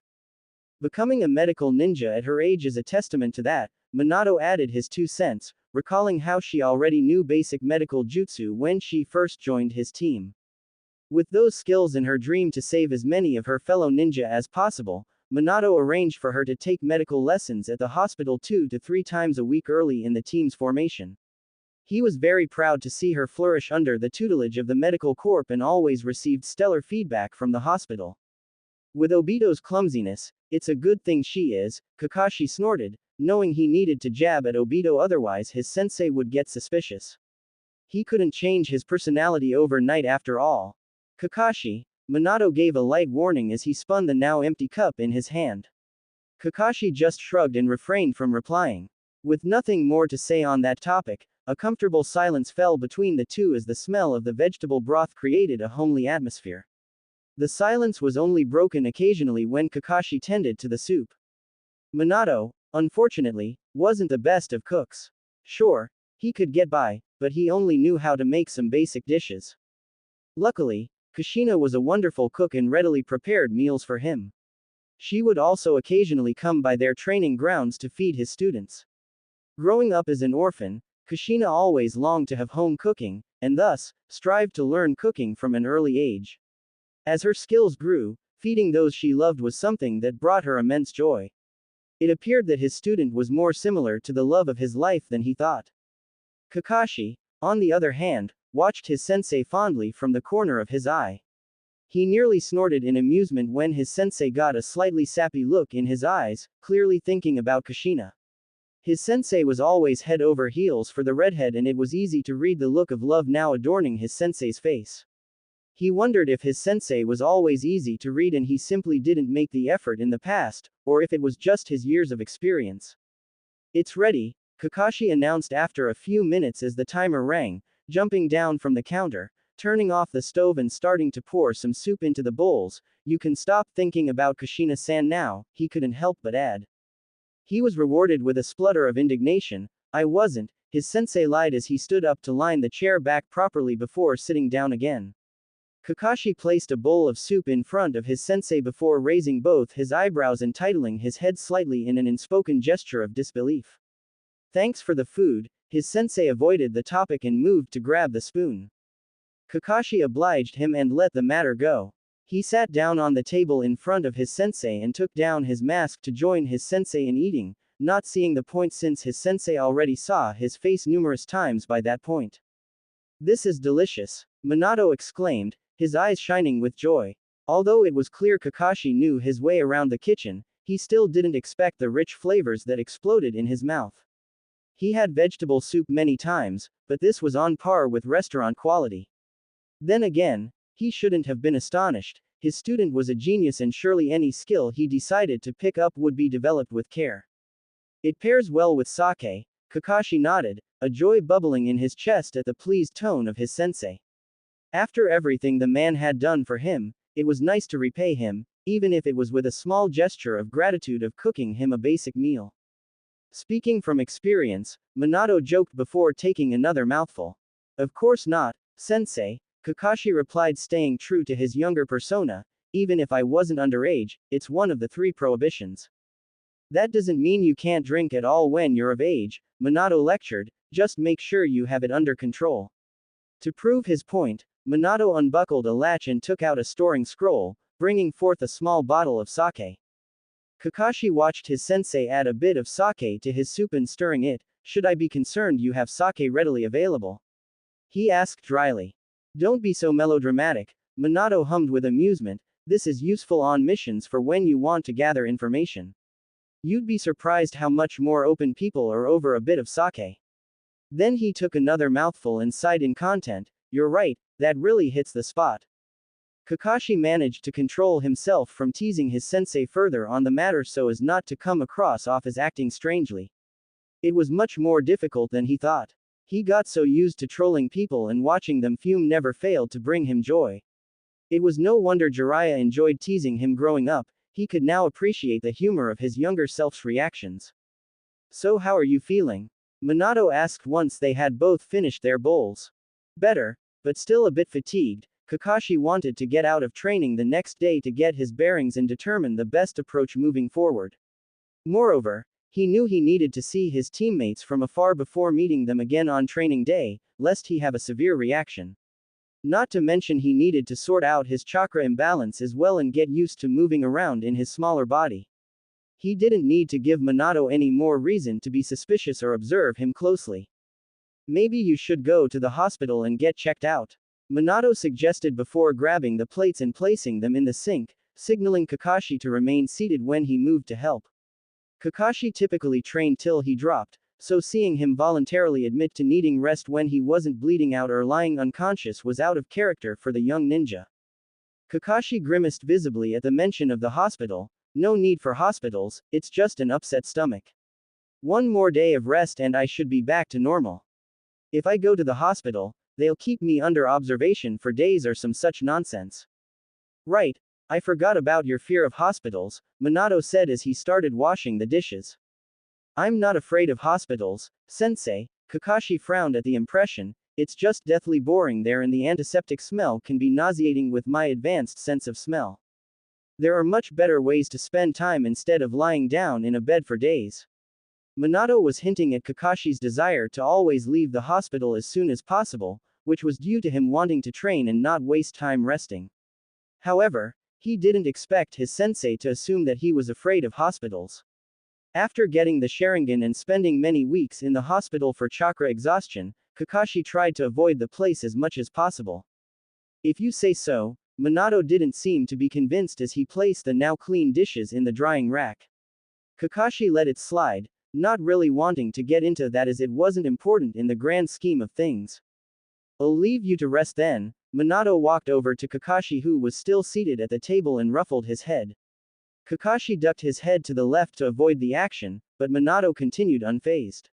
Becoming a medical ninja at her age is a testament to that, Minato added his 2 cents, recalling how she already knew basic medical jutsu when she first joined his team. With those skills and her dream to save as many of her fellow ninja as possible, Minato arranged for her to take medical lessons at the hospital 2 to 3 times a week early in the team's formation. He was very proud to see her flourish under the tutelage of the medical corps and always received stellar feedback from the hospital. With Obito's clumsiness, it's a good thing she is, Kakashi snorted, knowing he needed to jab at Obito, otherwise his sensei would get suspicious. He couldn't change his personality overnight after all. Kakashi, Minato gave a light warning as he spun the now empty cup in his hand. Kakashi just shrugged and refrained from replying. With nothing more to say on that topic, a comfortable silence fell between the two as the smell of the vegetable broth created a homely atmosphere. The silence was only broken occasionally when Kakashi tended to the soup. Minato, unfortunately, wasn't the best of cooks. Sure, he could get by, but he only knew how to make some basic dishes. Luckily, Kushina was a wonderful cook and readily prepared meals for him. She would also occasionally come by their training grounds to feed his students. Growing up as an orphan, Kushina always longed to have home cooking, and thus, strived to learn cooking from an early age. As her skills grew, feeding those she loved was something that brought her immense joy. It appeared that his student was more similar to the love of his life than he thought. Kakashi, on the other hand, watched his sensei fondly from the corner of his eye. He nearly snorted in amusement when his sensei got a slightly sappy look in his eyes, clearly thinking about Kushina. His sensei was always head over heels for the redhead, and it was easy to read the look of love now adorning his sensei's face. He wondered if his sensei was always easy to read and he simply didn't make the effort in the past, or if it was just his years of experience. It's ready, Kakashi announced after a few minutes as the timer rang, jumping down from the counter, turning off the stove and starting to pour some soup into the bowls. You can stop thinking about Kushina-san now, he couldn't help but add. He was rewarded with a splutter of indignation. I wasn't, his sensei lied as he stood up to line the chair back properly before sitting down again. Kakashi placed a bowl of soup in front of his sensei before raising both his eyebrows and titling his head slightly in an unspoken gesture of disbelief. Thanks for the food, his sensei avoided the topic and moved to grab the spoon. Kakashi obliged him and let the matter go. He sat down on the table in front of his sensei and took down his mask to join his sensei in eating, not seeing the point since his sensei already saw his face numerous times by that point. This is delicious, Minato exclaimed, his eyes shining with joy. Although it was clear Kakashi knew his way around the kitchen, he still didn't expect the rich flavors that exploded in his mouth. He had vegetable soup many times, but this was on par with restaurant quality. Then again, he shouldn't have been astonished. His student was a genius and surely any skill he decided to pick up would be developed with care. It pairs well with sake, Kakashi nodded, a joy bubbling in his chest at the pleased tone of his sensei. After everything the man had done for him, it was nice to repay him, even if it was with a small gesture of gratitude of cooking him a basic meal. Speaking from experience, Minato joked before taking another mouthful. Of course not, sensei, Kakashi replied, staying true to his younger persona. Even if I wasn't underage, it's one of the 3 prohibitions. That doesn't mean you can't drink at all when you're of age, Minato lectured, just make sure you have it under control. To prove his point, Minato unbuckled a latch and took out a storing scroll, bringing forth a small bottle of sake. Kakashi watched his sensei add a bit of sake to his soup and stirring it. Should I be concerned you have sake readily available? He asked dryly. Don't be so melodramatic, Minato hummed with amusement, this is useful on missions for when you want to gather information. You'd be surprised how much more open people are over a bit of sake. Then he took another mouthful and sighed in content, you're right, that really hits the spot. Kakashi managed to control himself from teasing his sensei further on the matter so as not to come across off as acting strangely. It was much more difficult than he thought. He got so used to trolling people and watching them fume never failed to bring him joy. It was no wonder Jiraiya enjoyed teasing him growing up, he could now appreciate the humor of his younger self's reactions. So how are you feeling? Minato asked once they had both finished their bowls. Better, but still a bit fatigued. Kakashi wanted to get out of training the next day to get his bearings and determine the best approach moving forward. Moreover, he knew he needed to see his teammates from afar before meeting them again on training day, lest he have a severe reaction. Not to mention he needed to sort out his chakra imbalance as well and get used to moving around in his smaller body. He didn't need to give Minato any more reason to be suspicious or observe him closely. Maybe you should go to the hospital and get checked out, Minato suggested before grabbing the plates and placing them in the sink, signaling Kakashi to remain seated when he moved to help. Kakashi typically trained till he dropped, so seeing him voluntarily admit to needing rest when he wasn't bleeding out or lying unconscious was out of character for the young ninja. Kakashi grimaced visibly at the mention of the hospital. No need for hospitals, it's just an upset stomach. One more day of rest and I should be back to normal. If I go to the hospital, they'll keep me under observation for days or some such nonsense. Right, I forgot about your fear of hospitals, Minato said as he started washing the dishes. I'm not afraid of hospitals, sensei, Kakashi frowned at the impression, it's just deathly boring there and the antiseptic smell can be nauseating with my advanced sense of smell. There are much better ways to spend time instead of lying down in a bed for days. Minato was hinting at Kakashi's desire to always leave the hospital as soon as possible, which was due to him wanting to train and not waste time resting. However, he didn't expect his sensei to assume that he was afraid of hospitals. After getting the Sharingan and spending many weeks in the hospital for chakra exhaustion, Kakashi tried to avoid the place as much as possible. If you say so, Minato didn't seem to be convinced as he placed the now clean dishes in the drying rack. Kakashi let it slide, not really wanting to get into that as it wasn't important in the grand scheme of things. I'll leave you to rest then. Minato walked over to Kakashi who was still seated at the table and ruffled his head. Kakashi ducked his head to the left to avoid the action, but Minato continued unfazed.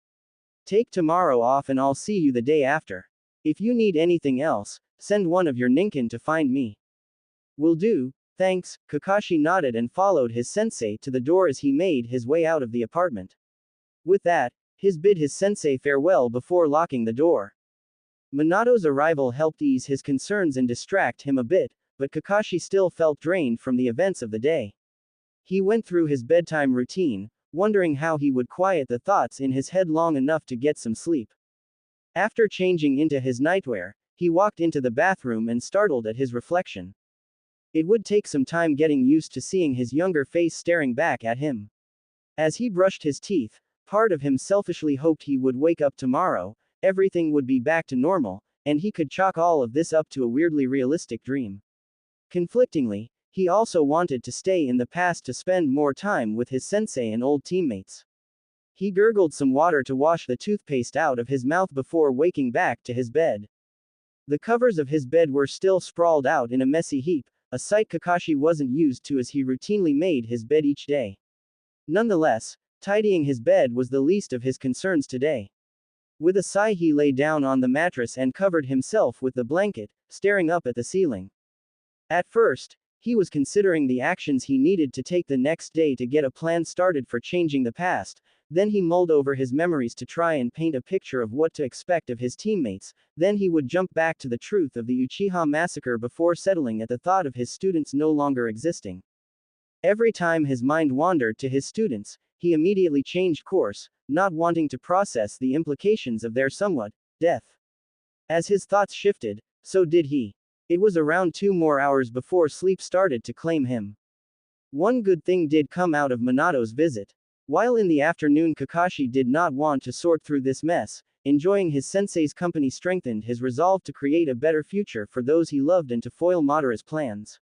Take tomorrow off and I'll see you the day after. If you need anything else, send one of your ninkin to find me. Will do, thanks, Kakashi nodded and followed his sensei to the door as he made his way out of the apartment. With that, he bid his sensei farewell before locking the door. Minato's arrival helped ease his concerns and distract him a bit, but Kakashi still felt drained from the events of the day. He went through his bedtime routine, wondering how he would quiet the thoughts in his head long enough to get some sleep. After changing into his nightwear, he walked into the bathroom and startled at his reflection. It would take some time getting used to seeing his younger face staring back at him. As he brushed his teeth, part of him selfishly hoped he would wake up tomorrow, everything would be back to normal, and he could chalk all of this up to a weirdly realistic dream. Conflictingly, He also wanted to stay in the past to spend more time with his sensei and old teammates. He gurgled some water to wash the toothpaste out of his mouth before waking back to his bed. The covers of his bed were still sprawled out in a messy heap, a sight Kakashi wasn't used to as he routinely made his bed each day. Nonetheless, tidying his bed was the least of his concerns today. With a sigh he lay down on the mattress and covered himself with the blanket, staring up at the ceiling. At first, he was considering the actions he needed to take the next day to get a plan started for changing the past. Then he mulled over his memories to try and paint a picture of what to expect of his teammates. Then he would jump back to the truth of the Uchiha massacre before settling at the thought of his students no longer existing. Every time his mind wandered to his students, he immediately changed course, not wanting to process the implications of their somewhat death. As his thoughts shifted, so did he. It was around 2 more hours before sleep started to claim him. One good thing did come out of Minato's visit. While in the afternoon Kakashi did not want to sort through this mess, enjoying his sensei's company strengthened his resolve to create a better future for those he loved and to foil Madara's plans.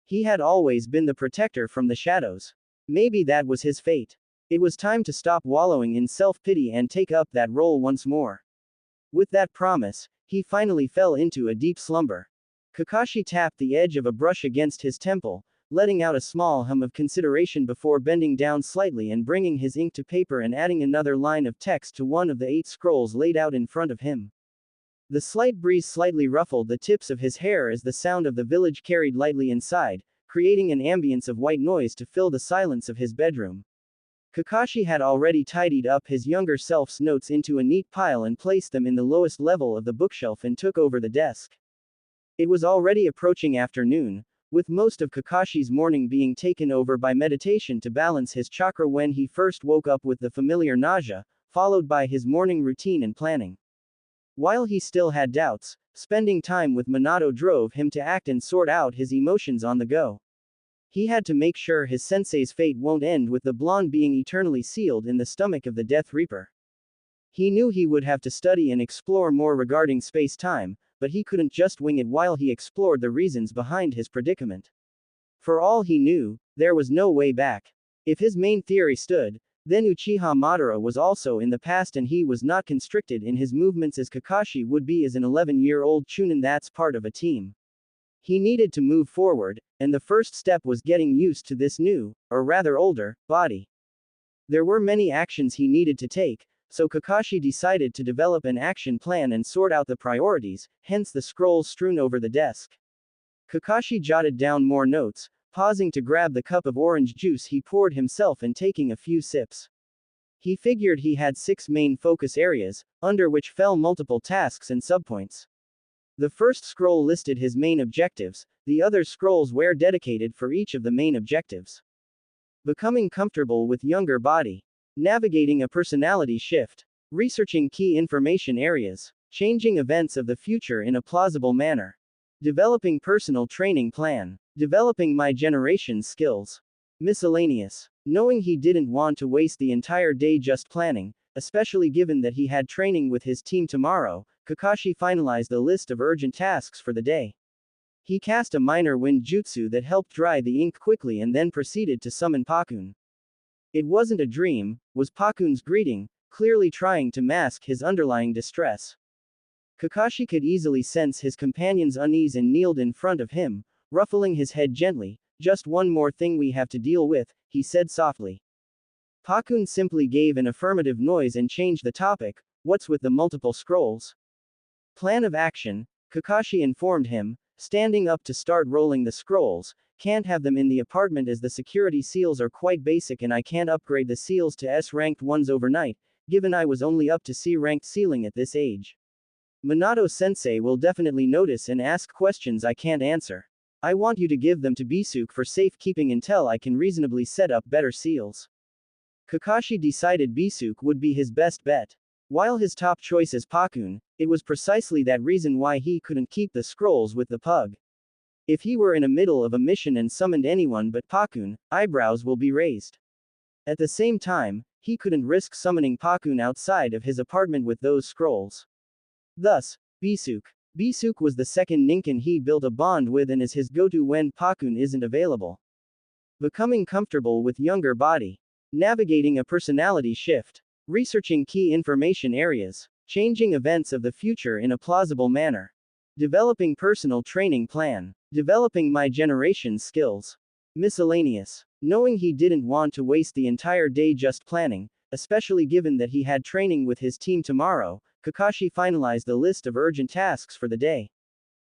He had always been the protector from the shadows. Maybe that was his fate. It was time to stop wallowing in self-pity and take up that role once more. With that promise, he finally fell into a deep slumber. Kakashi tapped the edge of a brush against his temple, letting out a small hum of consideration before bending down slightly and bringing his ink to paper and adding another line of text to one of the 8 scrolls laid out in front of him. The slight breeze slightly ruffled the tips of his hair as the sound of the village carried lightly inside, creating an ambience of white noise to fill the silence of his bedroom. Kakashi had already tidied up his younger self's notes into a neat pile and placed them in the lowest level of the bookshelf and took over the desk. It was already approaching afternoon, with most of Kakashi's morning being taken over by meditation to balance his chakra when he first woke up with the familiar nausea, followed by his morning routine and planning. While he still had doubts, spending time with Minato drove him to act and sort out his emotions on the go. He had to make sure his sensei's fate won't end with the blonde being eternally sealed in the stomach of the Death Reaper. He knew he would have to study and explore more regarding space-time, but he couldn't just wing it while he explored the reasons behind his predicament. For all he knew, there was no way back. If his main theory stood, then Uchiha Madara was also in the past and he was not constricted in his movements as Kakashi would be as an 11-year-old Chunin that's part of a team. He needed to move forward, and the first step was getting used to this new, or rather older, body. There were many actions he needed to take, so Kakashi decided to develop an action plan and sort out the priorities, hence the scrolls strewn over the desk. Kakashi jotted down more notes, pausing to grab the cup of orange juice he poured himself and taking a few sips. He figured he had 6 main focus areas, under which fell multiple tasks and subpoints. The first scroll listed his main objectives, the other scrolls were dedicated for each of the main objectives. Becoming comfortable with younger body. Navigating a personality shift. Researching key information areas. Changing events of the future in a plausible manner. Developing personal training plan. Developing my generation's skills. Miscellaneous. Knowing he didn't want to waste the entire day just planning, especially given that he had training with his team tomorrow, Kakashi finalized a list of urgent tasks for the day. He cast a minor wind jutsu that helped dry the ink quickly and then proceeded to summon Pakun. It wasn't a dream, was Pakun's greeting, clearly trying to mask his underlying distress. Kakashi could easily sense his companion's unease and kneeled in front of him, ruffling his head gently. Just one more thing we have to deal with, he said softly. Pakun simply gave an affirmative noise and changed the topic. What's with the multiple scrolls? Plan of action, Kakashi informed him, standing up to start rolling the scrolls. Can't have them in the apartment as the security seals are quite basic and I can't upgrade the seals to S-ranked ones overnight, given I was only up to C-ranked sealing at this age. Minato-sensei will definitely notice and ask questions I can't answer. I want you to give them to Bisuke for safekeeping until I can reasonably set up better seals. Kakashi decided Bisuke would be his best bet. While his top choice is Pakun, it was precisely that reason why he couldn't keep the scrolls with the pug. If he were in the middle of a mission and summoned anyone but Pakun, eyebrows will be raised. At the same time, he couldn't risk summoning Pakun outside of his apartment with those scrolls. Thus, Bisuke. Bisuk was the second ninkin he built a bond with and is his go-to when Pakun isn't available. Becoming comfortable with younger body. Navigating a personality shift. Researching key information areas. Changing events of the future in a plausible manner. Developing personal training plan. Developing my generation's skills. Miscellaneous. Knowing he didn't want to waste the entire day just planning, especially given that he had training with his team tomorrow, Kakashi finalized the list of urgent tasks for the day.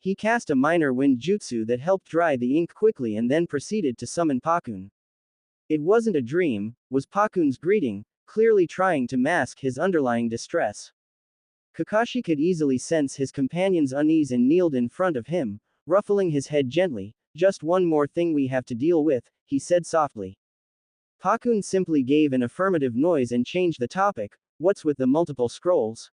He cast a minor wind jutsu that helped dry the ink quickly and then proceeded to summon Pakun. It wasn't a dream, was Pakun's greeting, clearly trying to mask his underlying distress. Kakashi could easily sense his companion's unease and kneeled in front of him, ruffling his head gently. Just one more thing we have to deal with, he said softly. Pakun simply gave an affirmative noise and changed the topic. What's with the multiple scrolls?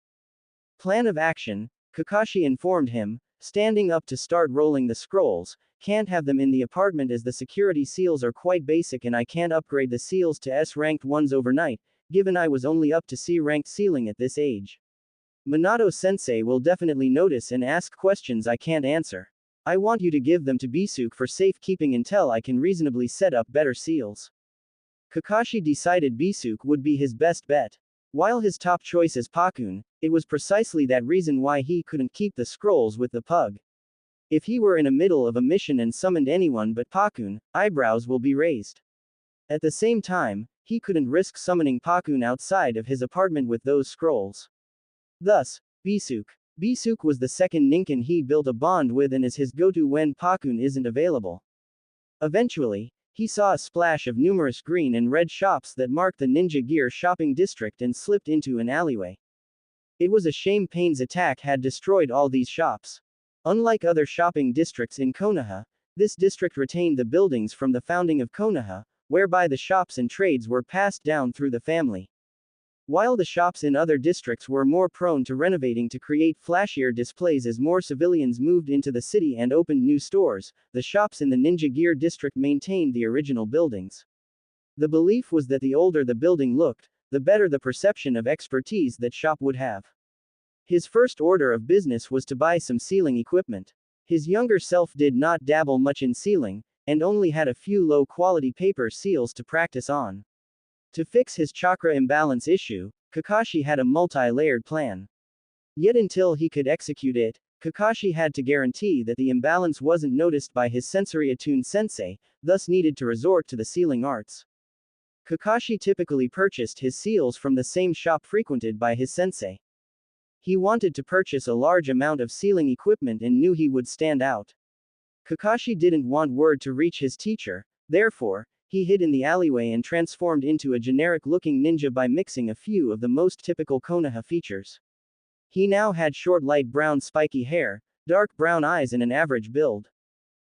Plan of action, Kakashi informed him, standing up to start rolling the scrolls. Can't have them in the apartment as the security seals are quite basic and I can't upgrade the seals to S-ranked ones overnight, given I was only up to C-ranked sealing at this age. Minato-sensei will definitely notice and ask questions I can't answer. I want you to give them to Bisuk for safekeeping until I can reasonably set up better seals. Kakashi decided Bisuk would be his best bet. While his top choice is Pakun, it was precisely that reason why he couldn't keep the scrolls with the pug. If he were in the middle of a mission and summoned anyone but Pakun, eyebrows will be raised. At the same time, he couldn't risk summoning Pakun outside of his apartment with those scrolls. Thus, Bisuk. Bisuk was the second ninkin he built a bond with and is his go-to when Pakun isn't available. Eventually, he saw a splash of numerous green and red shops that marked the Ninja Gear shopping district and slipped into an alleyway. It was a shame Pain's attack had destroyed all these shops. Unlike other shopping districts in Konoha, this district retained the buildings from the founding of Konoha, whereby the shops and trades were passed down through the family. While the shops in other districts were more prone to renovating to create flashier displays as more civilians moved into the city and opened new stores, the shops in the Ninja Gear district maintained the original buildings. The belief was that the older the building looked, the better the perception of expertise that shop would have. His first order of business was to buy some sealing equipment. His younger self did not dabble much in sealing, and only had a few low-quality paper seals to practice on. To fix his chakra imbalance issue, Kakashi had a multi-layered plan. Yet until he could execute it, Kakashi had to guarantee that the imbalance wasn't noticed by his sensory-attuned sensei, thus needed to resort to the sealing arts. Kakashi typically purchased his seals from the same shop frequented by his sensei. He wanted to purchase a large amount of sealing equipment and knew he would stand out. Kakashi didn't want word to reach his teacher, therefore, he hid in the alleyway and transformed into a generic-looking ninja by mixing a few of the most typical Konoha features. He now had short light brown spiky hair, dark brown eyes and an average build.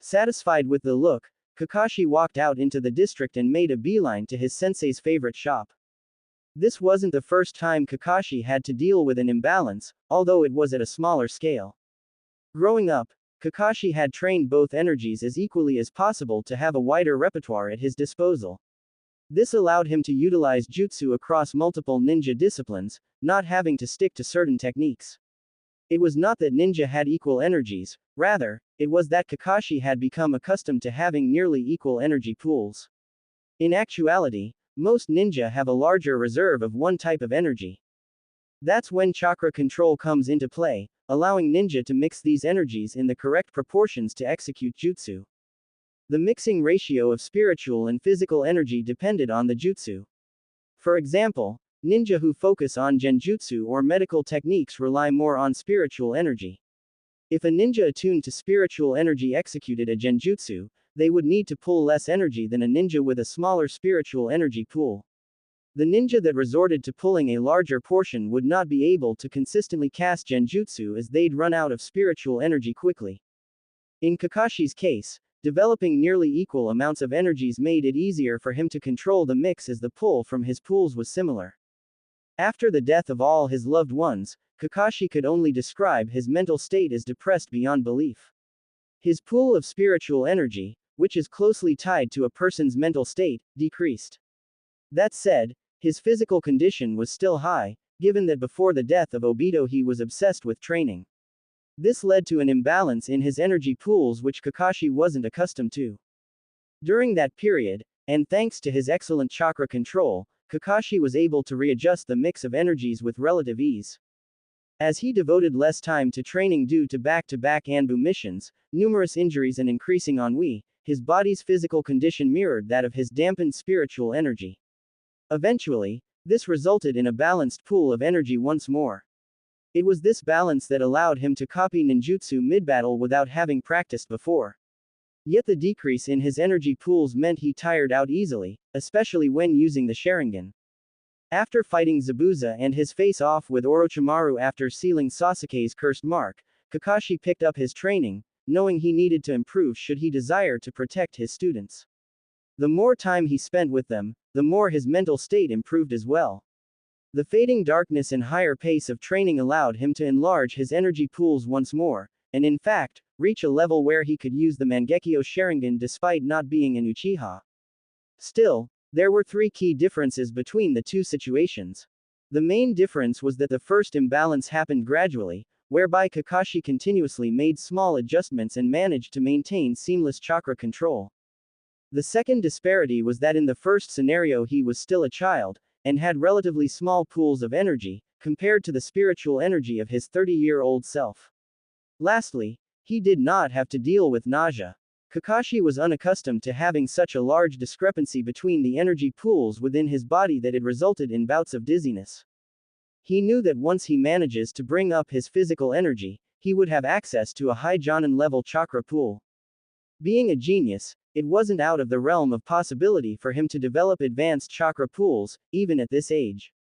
Satisfied with the look, Kakashi walked out into the district and made a beeline to his sensei's favorite shop. This wasn't the first time Kakashi had to deal with an imbalance, although it was at a smaller scale. Growing up, Kakashi had trained both energies as equally as possible to have a wider repertoire at his disposal. This allowed him to utilize jutsu across multiple ninja disciplines, not having to stick to certain techniques. It was not that ninja had equal energies, rather, it was that Kakashi had become accustomed to having nearly equal energy pools. In actuality, most ninja have a larger reserve of one type of energy. That's when chakra control comes into play, allowing ninja to mix these energies in the correct proportions to execute jutsu. The mixing ratio of spiritual and physical energy depended on the jutsu. For example, ninja who focus on genjutsu or medical techniques rely more on spiritual energy. If a ninja attuned to spiritual energy executed a genjutsu, they would need to pull less energy than a ninja with a smaller spiritual energy pool. The ninja that resorted to pulling a larger portion would not be able to consistently cast genjutsu as they'd run out of spiritual energy quickly. In Kakashi's case, developing nearly equal amounts of energies made it easier for him to control the mix as the pull from his pools was similar. After the death of all his loved ones, Kakashi could only describe his mental state as depressed beyond belief. His pool of spiritual energy, which is closely tied to a person's mental state, decreased. That said, his physical condition was still high, given that before the death of Obito he was obsessed with training. This led to an imbalance in his energy pools which Kakashi wasn't accustomed to. During that period, and thanks to his excellent chakra control, Kakashi was able to readjust the mix of energies with relative ease. As he devoted less time to training due to back-to-back Anbu missions, numerous injuries and increasing ennui, his body's physical condition mirrored that of his dampened spiritual energy. Eventually, this resulted in a balanced pool of energy once more. It was this balance that allowed him to copy ninjutsu mid-battle without having practiced before. Yet the decrease in his energy pools meant he tired out easily, especially when using the Sharingan. After fighting Zabuza and his face-off with Orochimaru after sealing Sasuke's cursed mark, Kakashi picked up his training, knowing he needed to improve should he desire to protect his students. The more time he spent with them, the more his mental state improved as well. The fading darkness and higher pace of training allowed him to enlarge his energy pools once more, and in fact, reach a level where he could use the Mangekyo Sharingan despite not being an Uchiha. Still, there were three key differences between the two situations. The main difference was that the first imbalance happened gradually, whereby Kakashi continuously made small adjustments and managed to maintain seamless chakra control. The second disparity was that in the first scenario he was still a child, and had relatively small pools of energy, compared to the spiritual energy of his 30-year-old self. Lastly, he did not have to deal with nausea. Kakashi was unaccustomed to having such a large discrepancy between the energy pools within his body that it resulted in bouts of dizziness. He knew that once he manages to bring up his physical energy, he would have access to a high Jonin-level chakra pool. Being a genius, it wasn't out of the realm of possibility for him to develop advanced chakra pools, even at this age.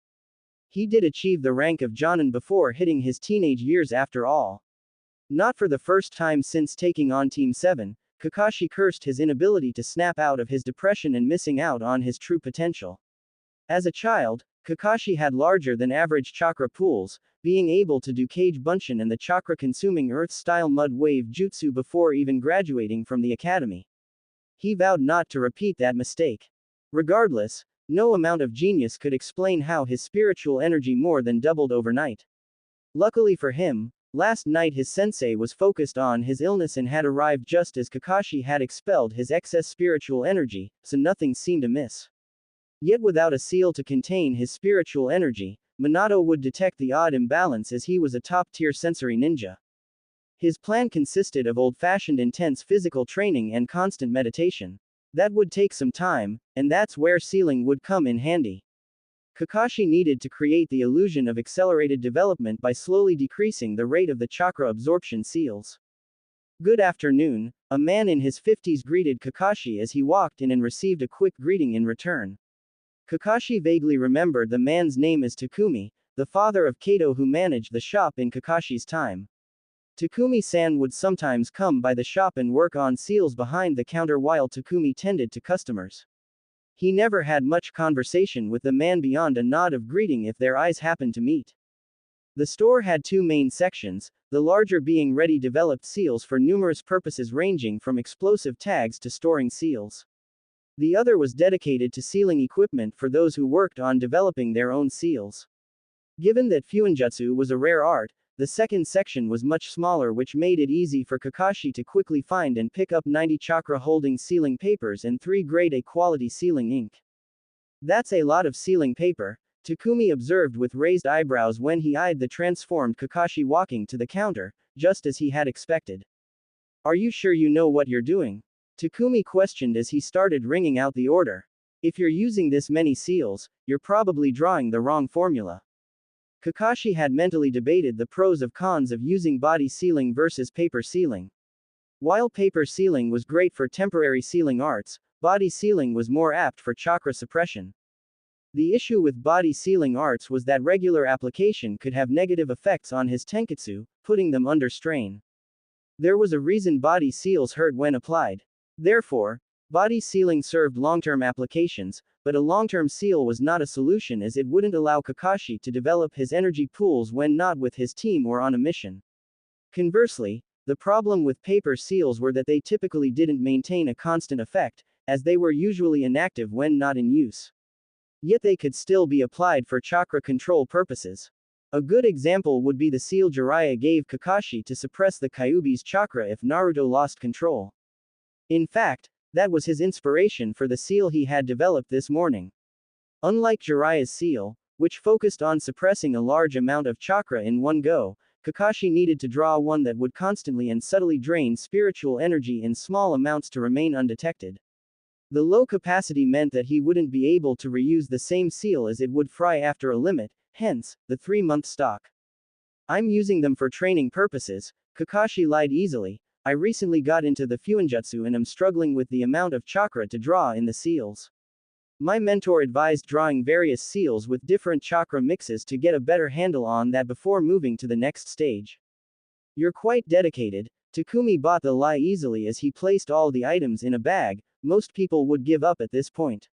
He did achieve the rank of Jonin before hitting his teenage years after all. Not for the first time since taking on Team 7, Kakashi cursed his inability to snap out of his depression and missing out on his true potential. As a child, Kakashi had larger than average chakra pools, being able to do Kage Bunshin and the chakra-consuming earth-style mud wave jutsu before even graduating from the academy. He vowed not to repeat that mistake. Regardless, no amount of genius could explain how his spiritual energy more than doubled overnight. Luckily for him, last night his sensei was focused on his illness and had arrived just as Kakashi had expelled his excess spiritual energy, so nothing seemed amiss. Yet without a seal to contain his spiritual energy, Minato would detect the odd imbalance as he was a top-tier sensory ninja. His plan consisted of old-fashioned intense physical training and constant meditation. That would take some time, and that's where sealing would come in handy. Kakashi needed to create the illusion of accelerated development by slowly decreasing the rate of the chakra absorption seals. Good afternoon, a man in his 50s greeted Kakashi as he walked in and received a quick greeting in return. Kakashi vaguely remembered the man's name as Takumi, the father of Kato who managed the shop in Kakashi's time. Takumi-san would sometimes come by the shop and work on seals behind the counter while Takumi tended to customers. He never had much conversation with the man beyond a nod of greeting if their eyes happened to meet. The store had two main sections, the larger being ready-developed seals for numerous purposes ranging from explosive tags to storing seals. The other was dedicated to sealing equipment for those who worked on developing their own seals. Given that Fuinjutsu was a rare art, the second section was much smaller, which made it easy for Kakashi to quickly find and pick up 90 chakra-holding sealing papers and 3 grade A quality sealing ink. That's a lot of sealing paper, Takumi observed with raised eyebrows when he eyed the transformed Kakashi walking to the counter, just as he had expected. Are you sure you know what you're doing? Takumi questioned as he started ringing out the order. If you're using this many seals, you're probably drawing the wrong formula. Kakashi had mentally debated the pros and cons of using body sealing versus paper sealing. While paper sealing was great for temporary sealing arts, body sealing was more apt for chakra suppression. The issue with body sealing arts was that regular application could have negative effects on his tenketsu, putting them under strain. There was a reason body seals hurt when applied. Therefore, body sealing served long-term applications, but a long-term seal was not a solution as it wouldn't allow Kakashi to develop his energy pools when not with his team or on a mission. Conversely, the problem with paper seals were that they typically didn't maintain a constant effect, as they were usually inactive when not in use. Yet they could still be applied for chakra control purposes. A good example would be the seal Jiraiya gave Kakashi to suppress the Kyuubi's chakra if Naruto lost control. In fact, that was his inspiration for the seal he had developed this morning. Unlike Jiraiya's seal, which focused on suppressing a large amount of chakra in one go, Kakashi needed to draw one that would constantly and subtly drain spiritual energy in small amounts to remain undetected. The low capacity meant that he wouldn't be able to reuse the same seal as it would fry after a limit, hence, the 3-month stock. I'm using them for training purposes, Kakashi lied easily. I recently got into the Fuinjutsu and am struggling with the amount of chakra to draw in the seals. My mentor advised drawing various seals with different chakra mixes to get a better handle on that before moving to the next stage. You're quite dedicated. Takumi bought the lie easily as he placed all the items in a bag. Most people would give up at this point.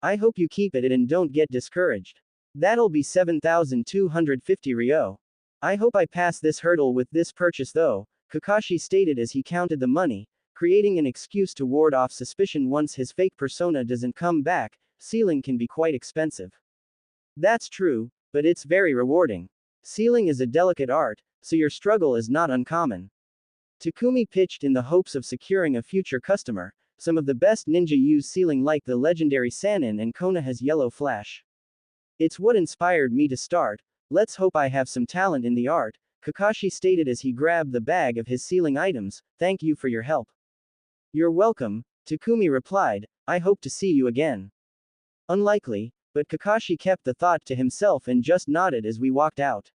I hope you keep it and don't get discouraged. That'll be 7,250 ryo. I hope I pass this hurdle with this purchase though, Kakashi stated as he counted the money, creating an excuse to ward off suspicion once his fake persona doesn't come back. Sealing can be quite expensive. That's true, but it's very rewarding. Sealing is a delicate art, so your struggle is not uncommon. Takumi pitched in the hopes of securing a future customer. Some of the best ninja use sealing like the legendary Sannin and Konoha's Yellow Flash. It's what inspired me to start. Let's hope I have some talent in the art, Kakashi stated as he grabbed the bag of his sealing items. Thank you for your help. You're welcome, Takumi replied. I hope to see you again. Unlikely, but Kakashi kept the thought to himself and just nodded as we walked out.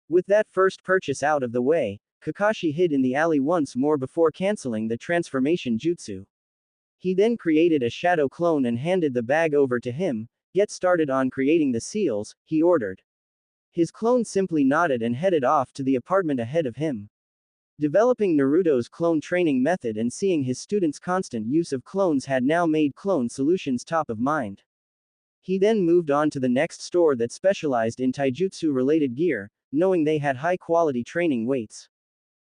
With that first purchase out of the way, Kakashi hid in the alley once more before canceling the transformation jutsu. He then created a shadow clone and handed the bag over to him. Get started on creating the seals, he ordered. His clone simply nodded and headed off to the apartment ahead of him. Developing Naruto's clone training method and seeing his students' constant use of clones had now made clone solutions top of mind. He then moved on to the next store that specialized in taijutsu-related gear, knowing they had high-quality training weights.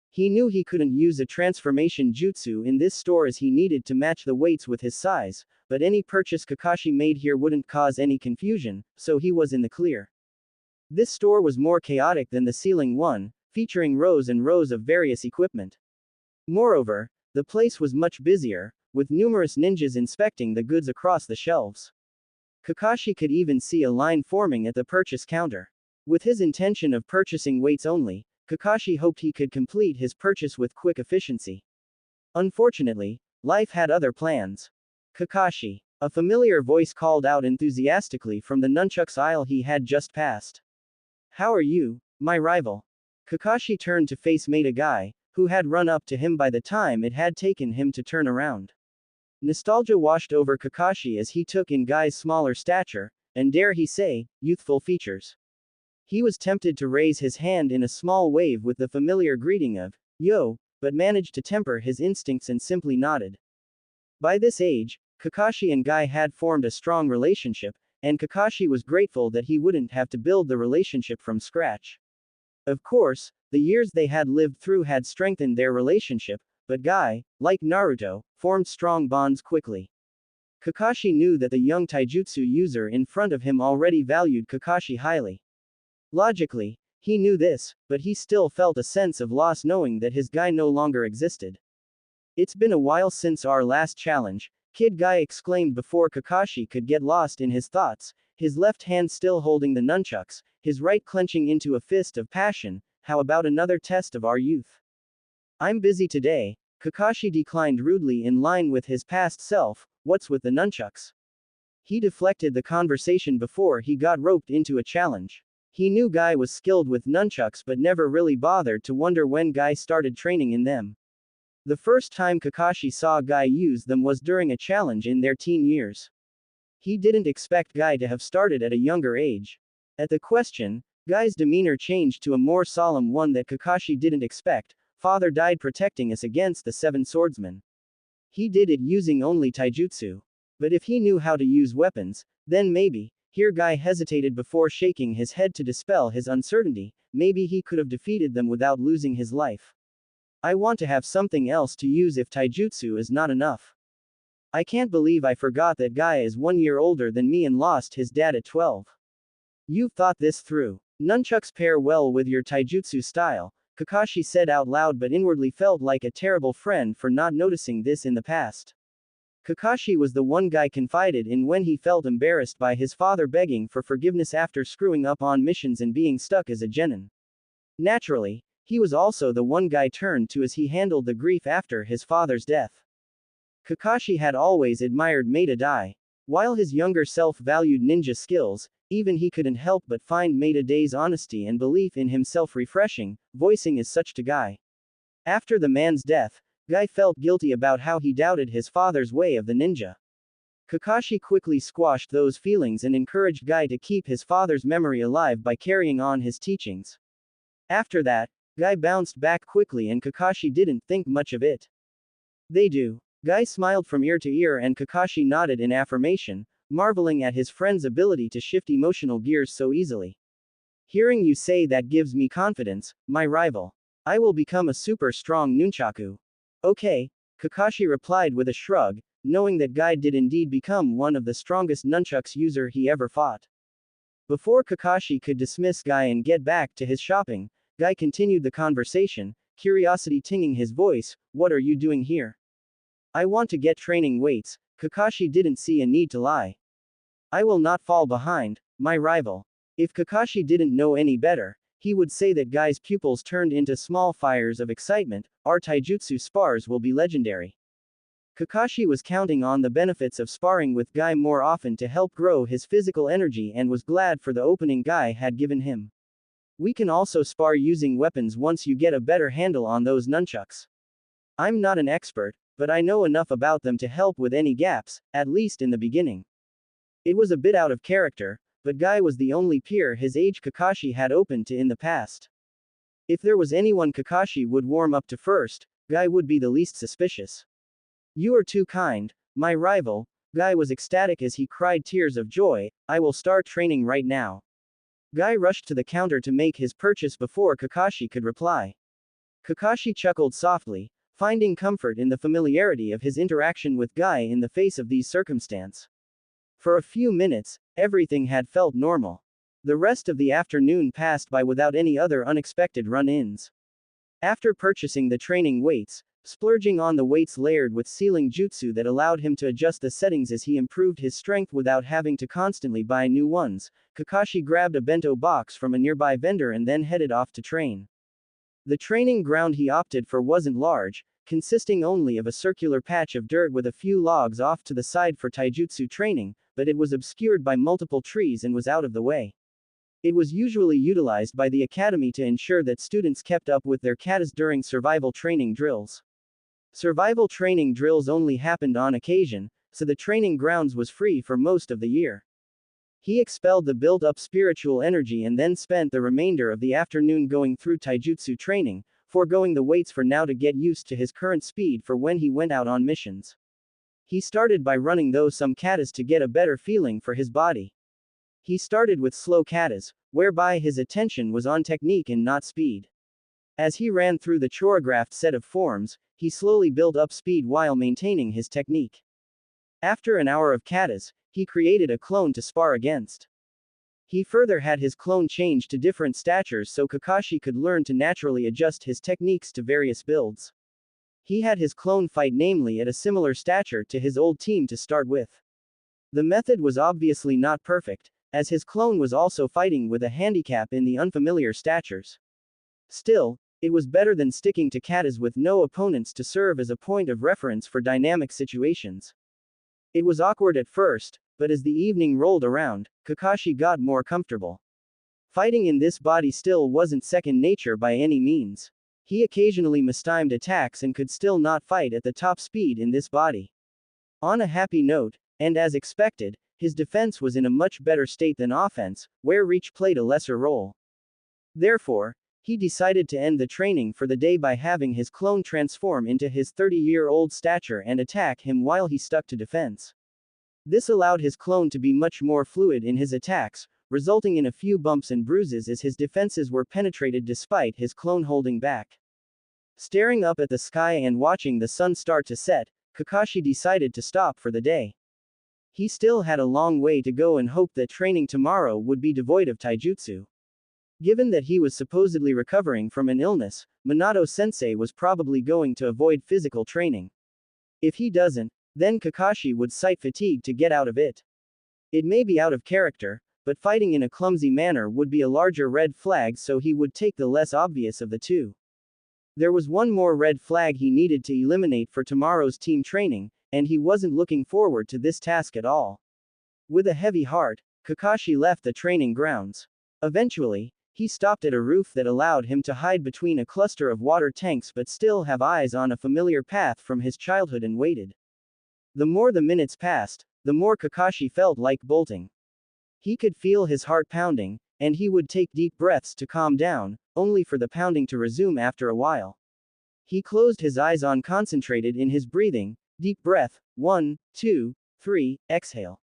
He knew he couldn't use a transformation jutsu in this store as he needed to match the weights with his size, but any purchase Kakashi made here wouldn't cause any confusion, so he was in the clear. This store was more chaotic than the ceiling one, featuring rows and rows of various equipment. Moreover, the place was much busier, with numerous ninjas inspecting the goods across the shelves. Kakashi could even see a line forming at the purchase counter. With his intention of purchasing weights only, Kakashi hoped he could complete his purchase with quick efficiency. Unfortunately, life had other plans. Kakashi. A familiar voice called out enthusiastically from the nunchucks aisle he had just passed. How are you, my rival? Kakashi turned to face Maida Guy, who had run up to him by the time it had taken him to turn around. Nostalgia washed over Kakashi as he took in Guy's smaller stature, and dare he say, youthful features. He was tempted to raise his hand in a small wave with the familiar greeting of, yo, but managed to temper his instincts and simply nodded. By this age, Kakashi and Guy had formed a strong relationship, and Kakashi was grateful that he wouldn't have to build the relationship from scratch. Of course, the years they had lived through had strengthened their relationship, but Guy, like Naruto, formed strong bonds quickly. Kakashi knew that the young taijutsu user in front of him already valued Kakashi highly. Logically, he knew this, but he still felt a sense of loss knowing that his Guy no longer existed. It's been a while since our last challenge, Kid Guy exclaimed before Kakashi could get lost in his thoughts, his left hand still holding the nunchucks, his right clenching into a fist of passion. How about another test of our youth? I'm busy today, Kakashi declined rudely in line with his past self. What's with the nunchucks? He deflected the conversation before he got roped into a challenge. He knew Guy was skilled with nunchucks but never really bothered to wonder when Guy started training in them. The first time Kakashi saw Guy use them was during a challenge in their teen years. He didn't expect Guy to have started at a younger age. At the question, Guy's demeanor changed to a more solemn one that Kakashi didn't expect. Father died protecting us against the 7 swordsmen. He did it using only taijutsu. But if he knew how to use weapons, then maybe. Here Guy hesitated before shaking his head to dispel his uncertainty. Maybe he could have defeated them without losing his life. I want to have something else to use if taijutsu is not enough. I can't believe I forgot that Guy is 1 year older than me and lost his dad at 12. You've thought this through. Nunchucks pair well with your taijutsu style, Kakashi said out loud, but inwardly felt like a terrible friend for not noticing this in the past. Kakashi was the one guy confided in when he felt embarrassed by his father begging for forgiveness after screwing up on missions and being stuck as a genin. Naturally, he was also the one guy turned to as he handled the grief after his father's death. Kakashi had always admired Maeda Dai. While his younger self valued ninja skills, even he couldn't help but find Maeda Dai's honesty and belief in himself refreshing, voicing as such to Guy. After the man's death, Guy felt guilty about how he doubted his father's way of the ninja. Kakashi quickly squashed those feelings and encouraged Guy to keep his father's memory alive by carrying on his teachings. After that, Guy bounced back quickly and Kakashi didn't think much of it. They do. Guy smiled from ear to ear and Kakashi nodded in affirmation, marveling at his friend's ability to shift emotional gears so easily. Hearing you say that gives me confidence, my rival. I will become a super strong nunchaku. Okay, Kakashi replied with a shrug, knowing that Guy did indeed become one of the strongest nunchucks user he ever fought. Before Kakashi could dismiss Guy and get back to his shopping, Guy continued the conversation, curiosity tinging his voice. What are you doing here? I want to get training weights. Kakashi didn't see a need to lie. I will not fall behind, my rival. If Kakashi didn't know any better, he would say that Guy's pupils turned into small fires of excitement. Our taijutsu spars will be legendary. Kakashi was counting on the benefits of sparring with Guy more often to help grow his physical energy and was glad for the opening Guy had given him. We can also spar using weapons once you get a better handle on those nunchucks. I'm not an expert, but I know enough about them to help with any gaps, at least in the beginning. It was a bit out of character, but Guy was the only peer his age Kakashi had opened to in the past. If there was anyone Kakashi would warm up to first, Guy would be the least suspicious. You are too kind, my rival. Guy was ecstatic as he cried tears of joy. I will start training right now. Guy rushed to the counter to make his purchase before Kakashi could reply. Kakashi chuckled softly, finding comfort in the familiarity of his interaction with Guy in the face of these circumstances. For a few minutes, everything had felt normal. The rest of the afternoon passed by without any other unexpected run-ins. After purchasing the training weights, splurging on the weights layered with sealing jutsu that allowed him to adjust the settings as he improved his strength without having to constantly buy new ones, Kakashi grabbed a bento box from a nearby vendor and then headed off to train. The training ground he opted for wasn't large, consisting only of a circular patch of dirt with a few logs off to the side for taijutsu training, but it was obscured by multiple trees and was out of the way. It was usually utilized by the academy to ensure that students kept up with their katas during survival training drills. Survival training drills only happened on occasion, so the training grounds was free for most of the year. He expelled the built-up spiritual energy and then spent the remainder of the afternoon going through taijutsu training, foregoing the weights for now to get used to his current speed for when he went out on missions. He started by running some katas to get a better feeling for his body. He started with slow katas, whereby his attention was on technique and not speed. As he ran through the choreographed set of forms, he slowly built up speed while maintaining his technique. After an hour of katas, he created a clone to spar against. He further had his clone changed to different statures so Kakashi could learn to naturally adjust his techniques to various builds. He had his clone fight namely at a similar stature to his old team to start with. The method was obviously not perfect, as his clone was also fighting with a handicap in the unfamiliar statures. Still, it was better than sticking to katas with no opponents to serve as a point of reference for dynamic situations. It was awkward at first, but as the evening rolled around, Kakashi got more comfortable. Fighting in this body still wasn't second nature by any means. He occasionally mistimed attacks and could still not fight at the top speed in this body. On a happy note, and as expected, his defense was in a much better state than offense, where reach played a lesser role. Therefore, he decided to end the training for the day by having his clone transform into his 30-year-old stature and attack him while he stuck to defense. This allowed his clone to be much more fluid in his attacks, resulting in a few bumps and bruises as his defenses were penetrated despite his clone holding back. Staring up at the sky and watching the sun start to set, Kakashi decided to stop for the day. He still had a long way to go and hoped that training tomorrow would be devoid of taijutsu. Given that he was supposedly recovering from an illness, Minato-sensei was probably going to avoid physical training. If he doesn't, then Kakashi would cite fatigue to get out of it. It may be out of character, but fighting in a clumsy manner would be a larger red flag, so he would take the less obvious of the two. There was one more red flag he needed to eliminate for tomorrow's team training, and he wasn't looking forward to this task at all. With a heavy heart, Kakashi left the training grounds. Eventually, he stopped at a roof that allowed him to hide between a cluster of water tanks but still have eyes on a familiar path from his childhood and waited. The more the minutes passed, the more Kakashi felt like bolting. He could feel his heart pounding, and he would take deep breaths to calm down, only for the pounding to resume after a while. He closed his eyes on concentrated in his breathing, deep breath, 1, 2, 3, exhale.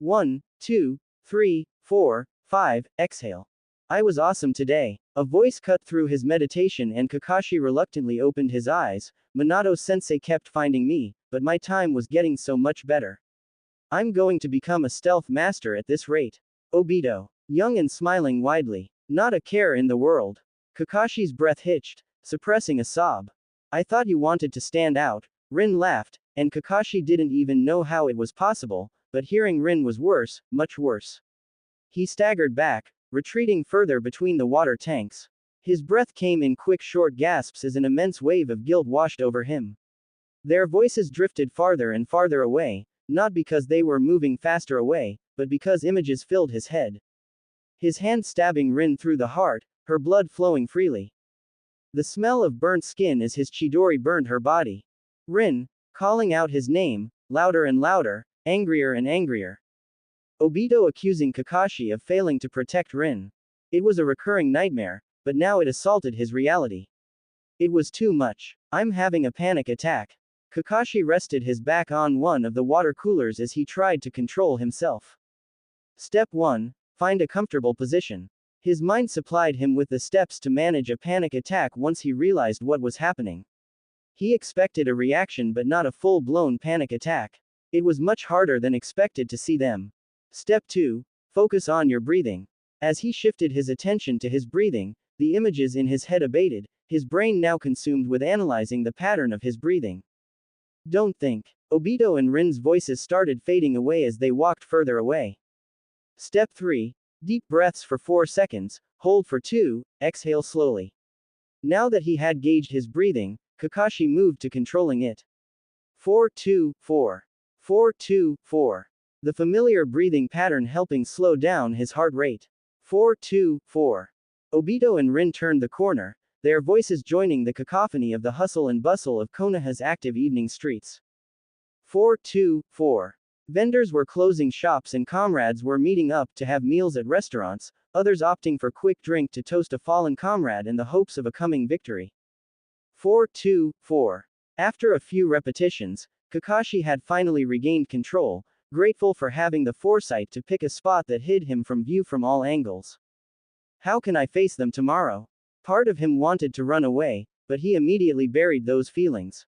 1, 2, 3, 4, 5, exhale. I was awesome today. A voice cut through his meditation and Kakashi reluctantly opened his eyes. Minato-sensei kept finding me, but my time was getting so much better. I'm going to become a stealth master at this rate. Obito, young and smiling widely. Not a care in the world. Kakashi's breath hitched, suppressing a sob. I thought you wanted to stand out. Rin laughed, and Kakashi didn't even know how it was possible, but hearing Rin was worse, much worse. He staggered back, retreating further between the water tanks. His breath came in quick short gasps as an immense wave of guilt washed over him. Their voices drifted farther and farther away, not because they were moving faster away, but because images filled his head. His hand stabbing Rin through the heart, her blood flowing freely. The smell of burnt skin as his Chidori burned her body. Rin, calling out his name, louder and louder, angrier and angrier. Obito accusing Kakashi of failing to protect Rin. It was a recurring nightmare, but now it assaulted his reality. It was too much. I'm having a panic attack. Kakashi rested his back on one of the water coolers as he tried to control himself. Step 1. Find a comfortable position. His mind supplied him with the steps to manage a panic attack once he realized what was happening. He expected a reaction but not a full-blown panic attack. It was much harder than expected to see them. Step 2. Focus on your breathing. As he shifted his attention to his breathing, the images in his head abated, his brain now consumed with analyzing the pattern of his breathing. Don't think. Obito and Rin's voices started fading away as they walked further away. Step 3. Deep breaths for 4 seconds, hold for 2, exhale slowly. Now that he had gauged his breathing, Kakashi moved to controlling it. 4 2 4. 4 2 4. The familiar breathing pattern helping slow down his heart rate. 4 2 4. Obito and Rin turned the corner, their voices joining the cacophony of the hustle and bustle of Konoha's active evening streets. 4 2 4. Vendors were closing shops and comrades were meeting up to have meals at restaurants, others opting for quick drink to toast a fallen comrade in the hopes of a coming victory. 4 2 4. After a few repetitions, Kakashi had finally regained control, grateful for having the foresight to pick a spot that hid him from view from all angles. How can I face them tomorrow? Part of him wanted to run away, but he immediately buried those feelings.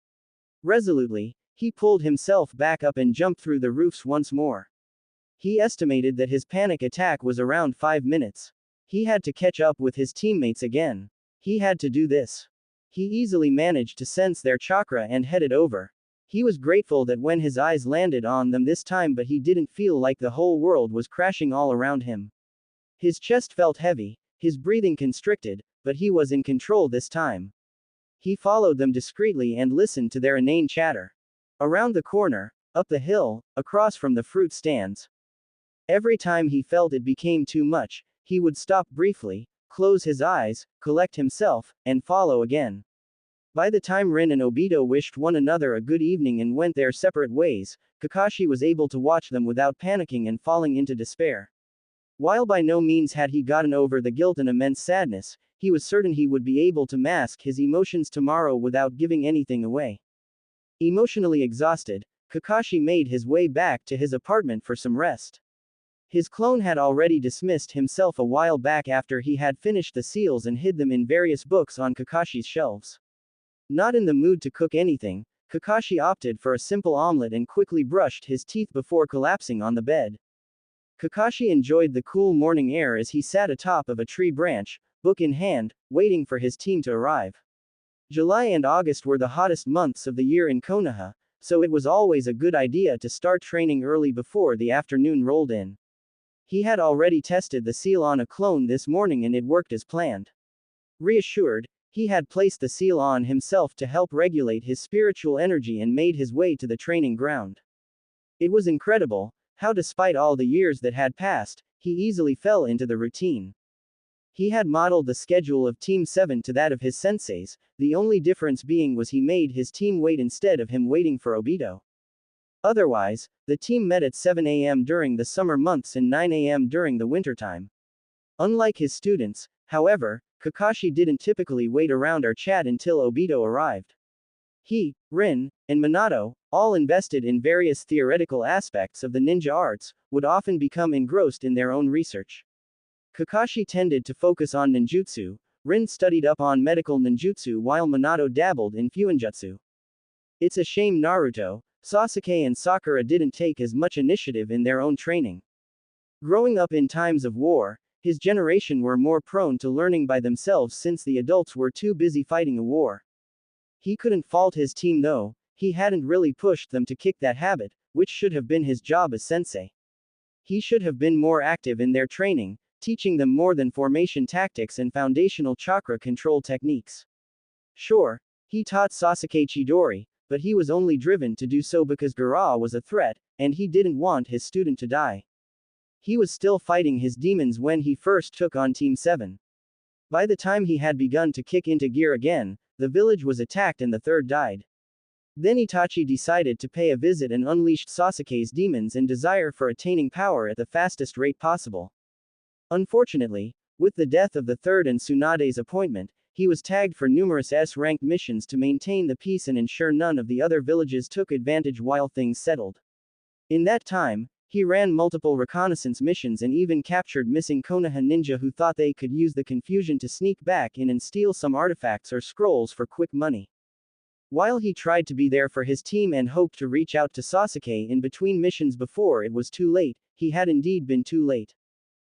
Resolutely, he pulled himself back up and jumped through the roofs once more. He estimated that his panic attack was around 5 minutes. He had to catch up with his teammates again. He had to do this. He easily managed to sense their chakra and headed over. He was grateful that when his eyes landed on them this time, but he didn't feel like the whole world was crashing all around him. His chest felt heavy, his breathing constricted, but he was in control this time. He followed them discreetly and listened to their inane chatter. Around the corner, up the hill, across from the fruit stands. Every time he felt it became too much, he would stop briefly, close his eyes, collect himself, and follow again. By the time Rin and Obito wished one another a good evening and went their separate ways, Kakashi was able to watch them without panicking and falling into despair. While by no means had he gotten over the guilt and immense sadness, he was certain he would be able to mask his emotions tomorrow without giving anything away. Emotionally exhausted, Kakashi made his way back to his apartment for some rest. His clone had already dismissed himself a while back after he had finished the seals and hid them in various books on Kakashi's shelves. Not in the mood to cook anything, Kakashi opted for a simple omelet and quickly brushed his teeth before collapsing on the bed. Kakashi enjoyed the cool morning air as he sat atop of a tree branch, book in hand, waiting for his team to arrive. July and August were the hottest months of the year in Konoha, so it was always a good idea to start training early before the afternoon rolled in. He had already tested the seal on a clone this morning and it worked as planned. Reassured, he had placed the seal on himself to help regulate his spiritual energy and made his way to the training ground. It was incredible how, despite all the years that had passed, he easily fell into the routine. He had modeled the schedule of Team 7 to that of his senseis, the only difference being was he made his team wait instead of him waiting for Obito. Otherwise, the team met at 7 a.m. during the summer months and 9 a.m. during the wintertime. Unlike his students, however, Kakashi didn't typically wait around or chat until Obito arrived. He, Rin, and Minato, all invested in various theoretical aspects of the ninja arts, would often become engrossed in their own research. Kakashi tended to focus on ninjutsu, Rin studied up on medical ninjutsu while Minato dabbled in fuinjutsu. It's a shame Naruto, Sasuke and Sakura didn't take as much initiative in their own training. Growing up in times of war, his generation were more prone to learning by themselves since the adults were too busy fighting a war. He couldn't fault his team though, he hadn't really pushed them to kick that habit, which should have been his job as sensei. He should have been more active in their training, teaching them more than formation tactics and foundational chakra control techniques. Sure, he taught Sasuke Chidori, but he was only driven to do so because Gaara was a threat, and he didn't want his student to die. He was still fighting his demons when he first took on Team 7. By the time he had begun to kick into gear again, the village was attacked and the third died. Then Itachi decided to pay a visit and unleashed Sasuke's demons and desire for attaining power at the fastest rate possible. Unfortunately, with the death of the third and Tsunade's appointment, he was tagged for numerous S-ranked missions to maintain the peace and ensure none of the other villages took advantage while things settled. In that time, he ran multiple reconnaissance missions and even captured missing Konoha ninja who thought they could use the confusion to sneak back in and steal some artifacts or scrolls for quick money. While he tried to be there for his team and hoped to reach out to Sasuke in between missions before it was too late, he had indeed been too late.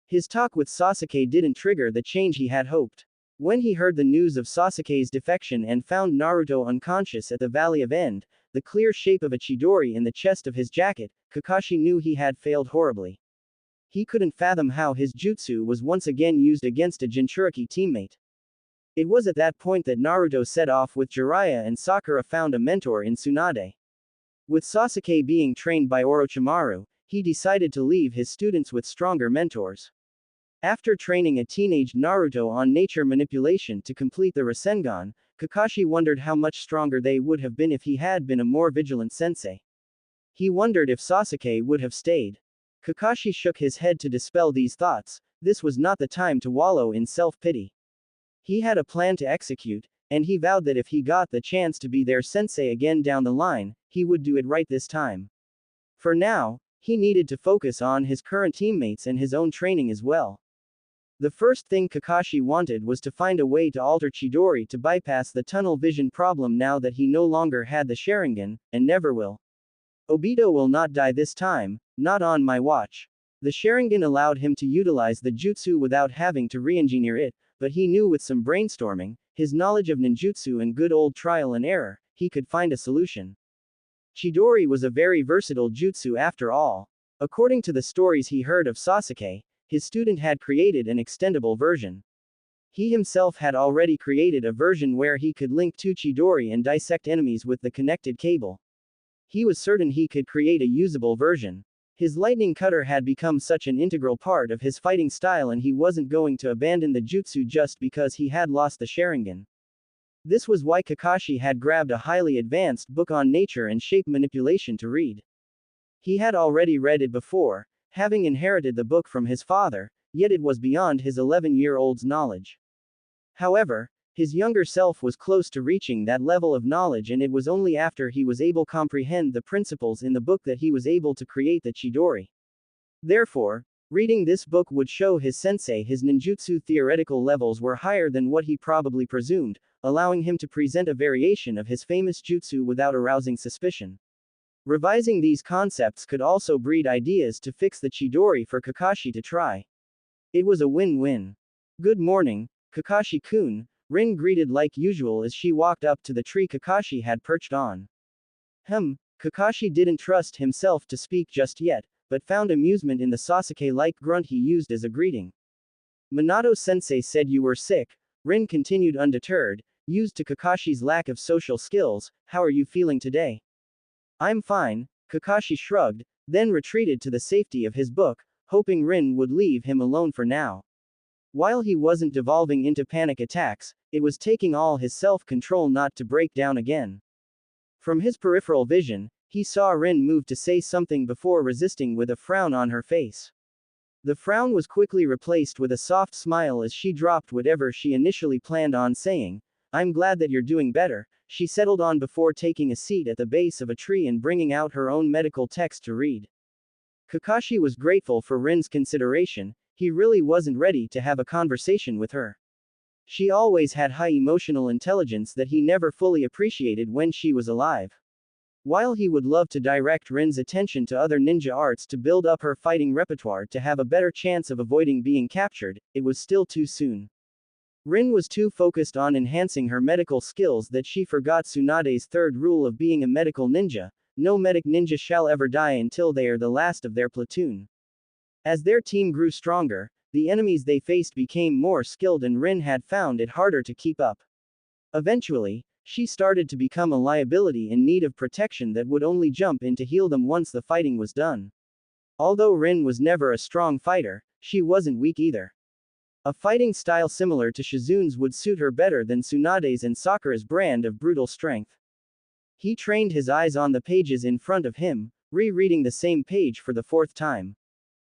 His talk with Sasuke didn't trigger the change he had hoped. When he heard the news of Sasuke's defection and found Naruto unconscious at the Valley of End, the clear shape of a Chidori in the chest of his jacket, Kakashi knew he had failed horribly. He couldn't fathom how his jutsu was once again used against a Jinchuriki teammate. It was at that point that Naruto set off with Jiraiya and Sakura found a mentor in Tsunade. With Sasuke being trained by Orochimaru, he decided to leave his students with stronger mentors. After training a teenage Naruto on nature manipulation to complete the Rasengan, Kakashi wondered how much stronger they would have been if he had been a more vigilant sensei. He wondered if Sasuke would have stayed. Kakashi shook his head to dispel these thoughts. This was not the time to wallow in self-pity. He had a plan to execute, and he vowed that if he got the chance to be their sensei again down the line, he would do it right this time. For now, he needed to focus on his current teammates and his own training as well. The first thing Kakashi wanted was to find a way to alter Chidori to bypass the tunnel vision problem now that he no longer had the Sharingan, and never will. Obito will not die this time, not on my watch. The Sharingan allowed him to utilize the jutsu without having to re-engineer it, but he knew with some brainstorming, his knowledge of ninjutsu and good old trial and error, he could find a solution. Chidori was a very versatile jutsu after all. According to the stories he heard of Sasuke, his student had created an extendable version. He himself had already created a version where he could link two Chidori and dissect enemies with the connected cable. He was certain he could create a usable version. His lightning cutter had become such an integral part of his fighting style and he wasn't going to abandon the jutsu just because he had lost the Sharingan. This was why Kakashi had grabbed a highly advanced book on nature and shape manipulation to read. He had already read it before, having inherited the book from his father, yet it was beyond his 11-year-old's knowledge. However, his younger self was close to reaching that level of knowledge and it was only after he was able to comprehend the principles in the book that he was able to create the Chidori. Therefore, reading this book would show his sensei his ninjutsu theoretical levels were higher than what he probably presumed, allowing him to present a variation of his famous jutsu without arousing suspicion. Revising these concepts could also breed ideas to fix the Chidori for Kakashi to try. It was a win-win. Good morning, Kakashi-kun, Rin greeted like usual as she walked up to the tree Kakashi had perched on. Kakashi didn't trust himself to speak just yet, but found amusement in the Sasuke-like grunt he used as a greeting. Minato-sensei said you were sick, Rin continued undeterred, used to Kakashi's lack of social skills. How are you feeling today? I'm fine, Kakashi shrugged, then retreated to the safety of his book, hoping Rin would leave him alone for now. While he wasn't devolving into panic attacks, it was taking all his self-control not to break down again. From his peripheral vision, he saw Rin move to say something before resisting with a frown on her face. The frown was quickly replaced with a soft smile as she dropped whatever she initially planned on saying. I'm glad that you're doing better, she settled on before taking a seat at the base of a tree and bringing out her own medical text to read. Kakashi was grateful for Rin's consideration. He really wasn't ready to have a conversation with her. She always had high emotional intelligence that he never fully appreciated when she was alive. While he would love to direct Rin's attention to other ninja arts to build up her fighting repertoire to have a better chance of avoiding being captured, it was still too soon. Rin was too focused on enhancing her medical skills that she forgot Tsunade's third rule of being a medical ninja: no medic ninja shall ever die until they are the last of their platoon. As their team grew stronger, the enemies they faced became more skilled and Rin had found it harder to keep up. Eventually, she started to become a liability in need of protection that would only jump in to heal them once the fighting was done. Although Rin was never a strong fighter, she wasn't weak either. A fighting style similar to Shizune's would suit her better than Tsunade's and Sakura's brand of brutal strength. He trained his eyes on the pages in front of him, rereading the same page for the fourth time.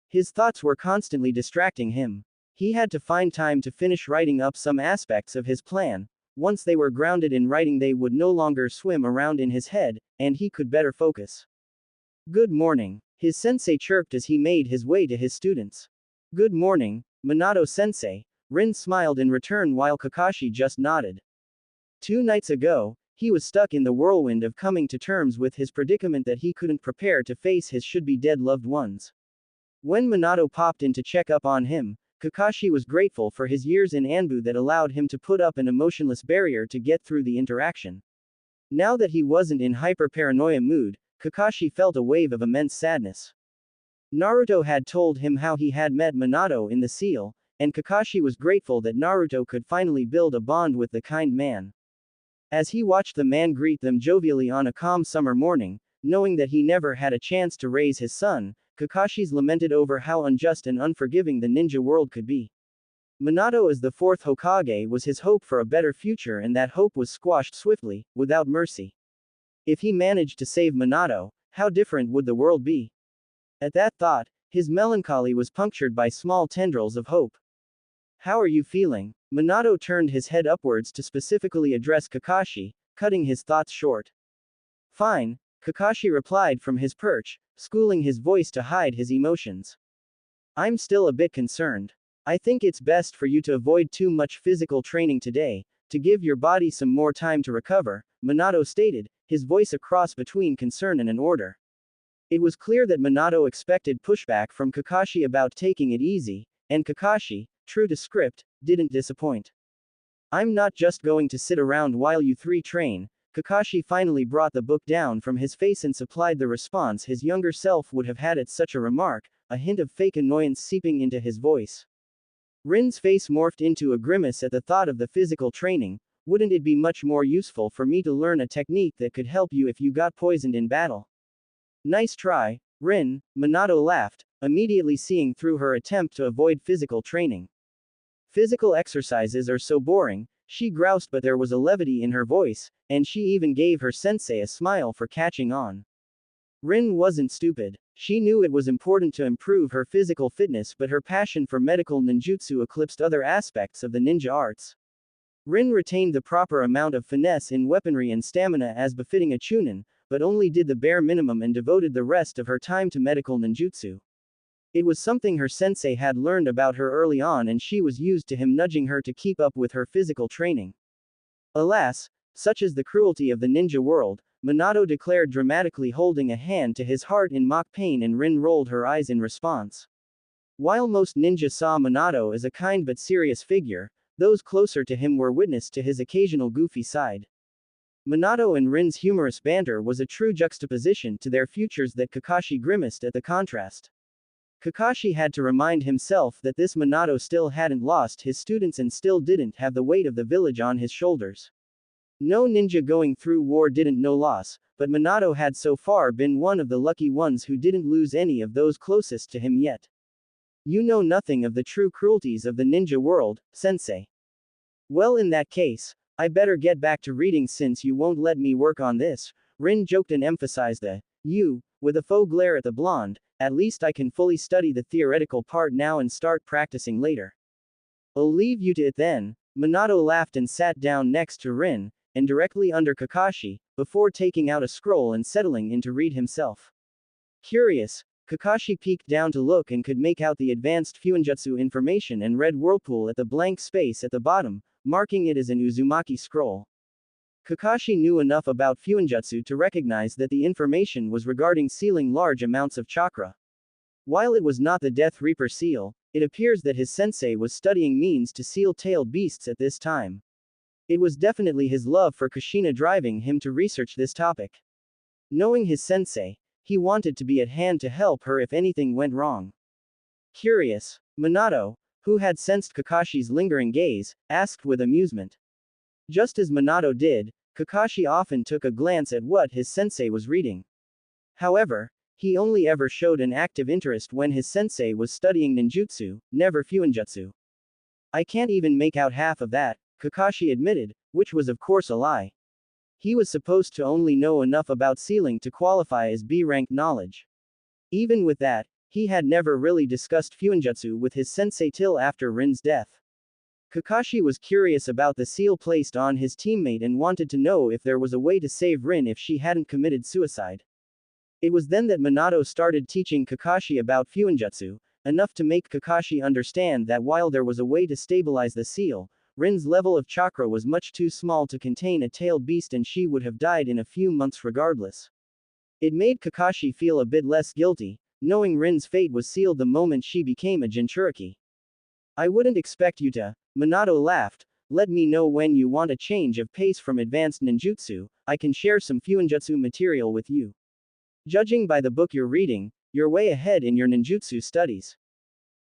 His thoughts were constantly distracting him. He had to find time to finish writing up some aspects of his plan. Once they were grounded in writing, they would no longer swim around in his head, and he could better focus. Good morning, his sensei chirped as he made his way to his students. Good morning, Minato-sensei, Rin smiled in return while Kakashi just nodded. 2 nights ago, he was stuck in the whirlwind of coming to terms with his predicament that he couldn't prepare to face his should-be-dead loved ones. When Minato popped in to check up on him, Kakashi was grateful for his years in Anbu that allowed him to put up an emotionless barrier to get through the interaction. Now that he wasn't in hyper-paranoia mood, Kakashi felt a wave of immense sadness. Naruto had told him how he had met Minato in the seal, and Kakashi was grateful that Naruto could finally build a bond with the kind man. As he watched the man greet them jovially on a calm summer morning, knowing that he never had a chance to raise his son, Kakashi's lamented over how unjust and unforgiving the ninja world could be. Minato as the 4th Hokage was his hope for a better future, and that hope was squashed swiftly, without mercy. If he managed to save Minato, how different would the world be? At that thought, his melancholy was punctured by small tendrils of hope. How are you feeling? Minato turned his head upwards to specifically address Kakashi, cutting his thoughts short. Fine, Kakashi replied from his perch, schooling his voice to hide his emotions. I'm still a bit concerned. I think it's best for you to avoid too much physical training today, to give your body some more time to recover, Minato stated, his voice a cross between concern and an order. It was clear that Minato expected pushback from Kakashi about taking it easy, and Kakashi, true to script, didn't disappoint. I'm not just going to sit around while you 3 train. Kakashi finally brought the book down from his face and supplied the response his younger self would have had at such a remark, a hint of fake annoyance seeping into his voice. Rin's face morphed into a grimace at the thought of the physical training. Wouldn't it be much more useful for me to learn a technique that could help you if you got poisoned in battle? Nice try, Rin, Minato laughed, immediately seeing through her attempt to avoid physical training. Physical exercises are so boring, she groused, but there was a levity in her voice, and she even gave her sensei a smile for catching on. Rin wasn't stupid. She knew it was important to improve her physical fitness, but her passion for medical ninjutsu eclipsed other aspects of the ninja arts. Rin retained the proper amount of finesse in weaponry and stamina as befitting a chunin, but only did the bare minimum and devoted the rest of her time to medical ninjutsu. It was something her sensei had learned about her early on, and she was used to him nudging her to keep up with her physical training. Alas, such is the cruelty of the ninja world, Minato declared dramatically, holding a hand to his heart in mock pain, and Rin rolled her eyes in response. While most ninja saw Minato as a kind but serious figure, those closer to him were witness to his occasional goofy side. Minato and Rin's humorous banter was a true juxtaposition to their futures that Kakashi grimaced at the contrast. Kakashi had to remind himself that this Minato still hadn't lost his students and still didn't have the weight of the village on his shoulders. No ninja going through war didn't know loss, but Minato had so far been one of the lucky ones who didn't lose any of those closest to him yet. You know nothing of the true cruelties of the ninja world, sensei. Well, in that case, I better get back to reading since you won't let me work on this, Rin joked and emphasized the you, with a faux glare at the blonde. At least I can fully study the theoretical part now and start practicing later. I'll leave you to it then. Minato laughed and sat down next to Rin, and directly under Kakashi, before taking out a scroll and settling in to read himself. Curious, Kakashi peeked down to look and could make out the advanced Fuinjutsu information and read whirlpool at the blank space at the bottom, marking it as an Uzumaki scroll. Kakashi knew enough about Fuinjutsu to recognize that the information was regarding sealing large amounts of chakra. While it was not the Death Reaper seal, it appears that his sensei was studying means to seal tailed beasts at this time. It was definitely his love for Kushina driving him to research this topic. Knowing his sensei, he wanted to be at hand to help her if anything went wrong. Curious, Minato, who had sensed Kakashi's lingering gaze, asked with amusement. Just as Minato did, Kakashi often took a glance at what his sensei was reading. However, he only ever showed an active interest when his sensei was studying ninjutsu, never Fuinjutsu. I can't even make out half of that, Kakashi admitted, which was of course a lie. He was supposed to only know enough about sealing to qualify as B-rank knowledge. Even with that, he had never really discussed Fuinjutsu with his sensei till after Rin's death. Kakashi was curious about the seal placed on his teammate and wanted to know if there was a way to save Rin if she hadn't committed suicide. It was then that Minato started teaching Kakashi about Fuinjutsu, enough to make Kakashi understand that while there was a way to stabilize the seal, Rin's level of chakra was much too small to contain a tailed beast and she would have died in a few months regardless. It made Kakashi feel a bit less guilty, knowing Rin's fate was sealed the moment she became a Jinchuriki. I wouldn't expect you to, Minato laughed. Let me know when you want a change of pace from advanced ninjutsu, I can share some Fuinjutsu material with you. Judging by the book you're reading, you're way ahead in your ninjutsu studies.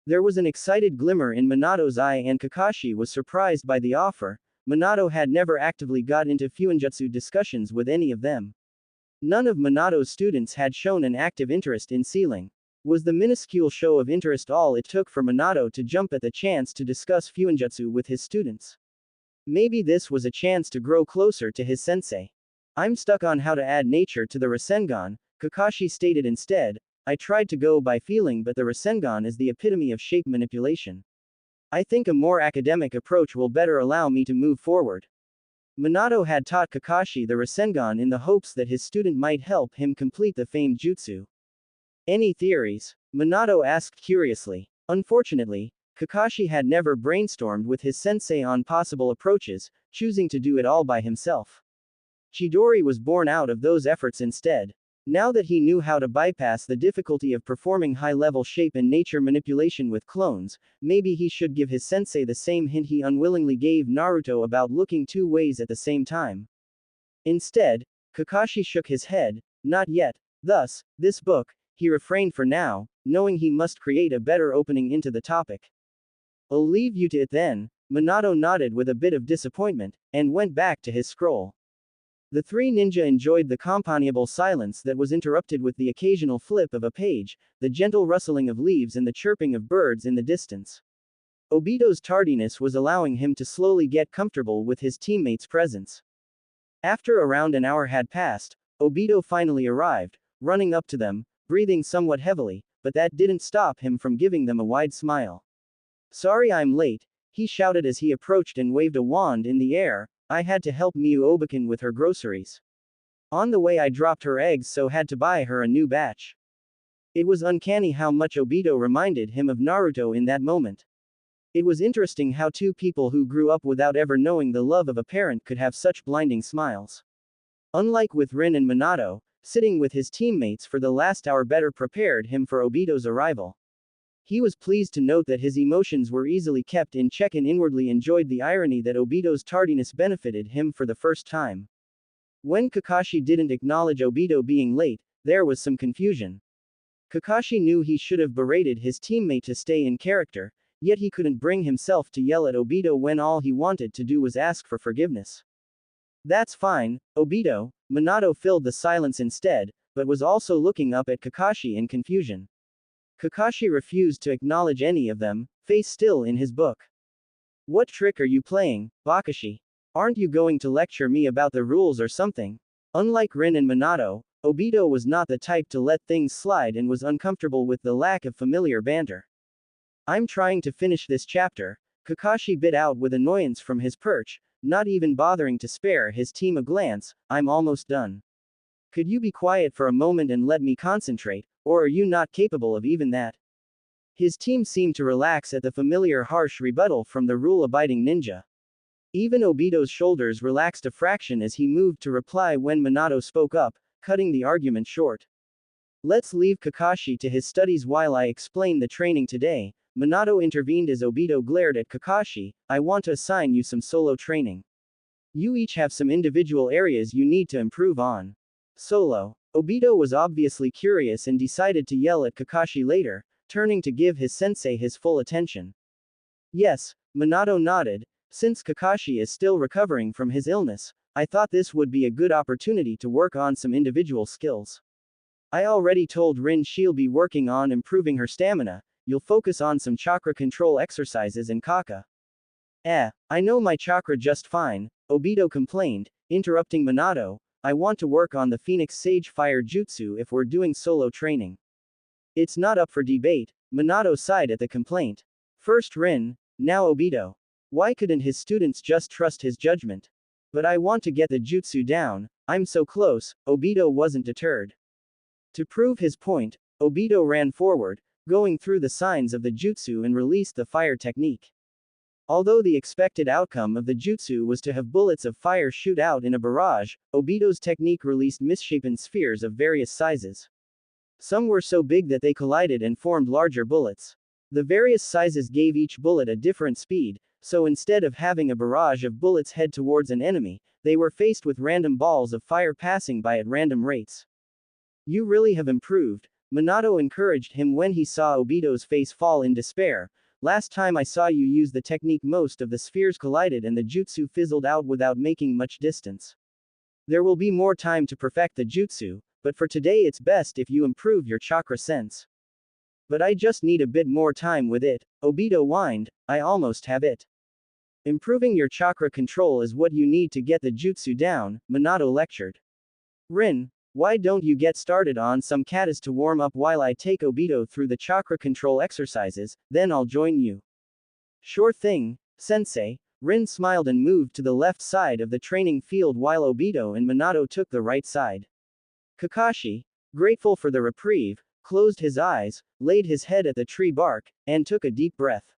There was an excited glimmer in Minato's eye and Kakashi was surprised by the offer. Minato had never actively got into Fuinjutsu discussions with any of them. None of Minato's students had shown an active interest in sealing. Was the minuscule show of interest all it took for Minato to jump at the chance to discuss Fuinjutsu with his students? Maybe this was a chance to grow closer to his sensei. I'm stuck on how to add nature to the Rasengan, Kakashi stated instead. I tried to go by feeling, but the Rasengan is the epitome of shape manipulation. I think a more academic approach will better allow me to move forward. Minato had taught Kakashi the Rasengan in the hopes that his student might help him complete the famed jutsu. Any theories? Minato asked curiously. Unfortunately, Kakashi had never brainstormed with his sensei on possible approaches, choosing to do it all by himself. Chidori was born out of those efforts instead. Now that he knew how to bypass the difficulty of performing high-level shape and nature manipulation with clones, maybe he should give his sensei the same hint he unwillingly gave Naruto about looking two ways at the same time. Instead, Kakashi shook his head. Not yet. Thus, this book, he refrained for now, knowing he must create a better opening into the topic. I'll leave you to it then, Minato nodded with a bit of disappointment, and went back to his scroll. The three ninja enjoyed the companionable silence that was interrupted with the occasional flip of a page, the gentle rustling of leaves and the chirping of birds in the distance. Obito's tardiness was allowing him to slowly get comfortable with his teammates' presence. After around an hour had passed, Obito finally arrived, running up to them, breathing somewhat heavily, but that didn't stop him from giving them a wide smile. Sorry I'm late, he shouted as he approached and waved a wand in the air. I had to help Miyu Obakan with her groceries. On the way I dropped her eggs, so had to buy her a new batch. It was uncanny how much Obito reminded him of Naruto in that moment. It was interesting how two people who grew up without ever knowing the love of a parent could have such blinding smiles. Unlike with Rin and Minato, sitting with his teammates for the last hour better prepared him for Obito's arrival. He was pleased to note that his emotions were easily kept in check and inwardly enjoyed the irony that Obito's tardiness benefited him for the first time. When Kakashi didn't acknowledge Obito being late, there was some confusion. Kakashi knew he should have berated his teammate to stay in character, yet he couldn't bring himself to yell at Obito when all he wanted to do was ask for forgiveness. That's fine, Obito. Minato filled the silence instead, but was also looking up at Kakashi in confusion. Kakashi refused to acknowledge any of them, face still in his book. What trick are you playing, Bakashi? Aren't you going to lecture me about the rules or something? Unlike Rin and Minato, Obito was not the type to let things slide and was uncomfortable with the lack of familiar banter. I'm trying to finish this chapter, Kakashi bit out with annoyance from his perch, not even bothering to spare his team a glance. I'm almost done. Could you be quiet for a moment and let me concentrate, or are you not capable of even that? His team seemed to relax at the familiar harsh rebuttal from the rule-abiding ninja. Even Obito's shoulders relaxed a fraction as he moved to reply when Minato spoke up, cutting the argument short. Let's leave Kakashi to his studies while I explain the training today. Minato intervened as Obito glared at Kakashi. I want to assign you some solo training. You each have some individual areas you need to improve on. Solo. Obito was obviously curious and decided to yell at Kakashi later, turning to give his sensei his full attention. Yes, Minato nodded. Since Kakashi is still recovering from his illness, I thought this would be a good opportunity to work on some individual skills. I already told Rin she'll be working on improving her stamina. You'll focus on some chakra control exercises and kaka. I know my chakra just fine, Obito complained, interrupting Minato. I want to work on the Phoenix Sage Fire Jutsu if we're doing solo training. It's not up for debate, Minato sighed at the complaint. First Rin, now Obito. Why couldn't his students just trust his judgment? But I want to get the jutsu down, I'm so close. Obito wasn't deterred. To prove his point, Obito ran forward, going through the signs of the jutsu and released the fire technique. Although the expected outcome of the jutsu was to have bullets of fire shoot out in a barrage, Obito's technique released misshapen spheres of various sizes. Some were so big that they collided and formed larger bullets. The various sizes gave each bullet a different speed, so instead of having a barrage of bullets head towards an enemy, they were faced with random balls of fire passing by at random rates. You really have improved, Minato encouraged him when he saw Obito's face fall in despair. Last time I saw you use the technique, most of the spheres collided and the jutsu fizzled out without making much distance. There will be more time to perfect the jutsu, but for today it's best if you improve your chakra sense. But I just need a bit more time with it, Obito whined. I almost have it. Improving your chakra control is what you need to get the jutsu down, Minato lectured. Rin, why don't you get started on some katas to warm up while I take Obito through the chakra control exercises, then I'll join you. Sure thing, sensei. Rin smiled and moved to the left side of the training field while Obito and Minato took the right side. Kakashi, grateful for the reprieve, closed his eyes, laid his head at the tree bark, and took a deep breath.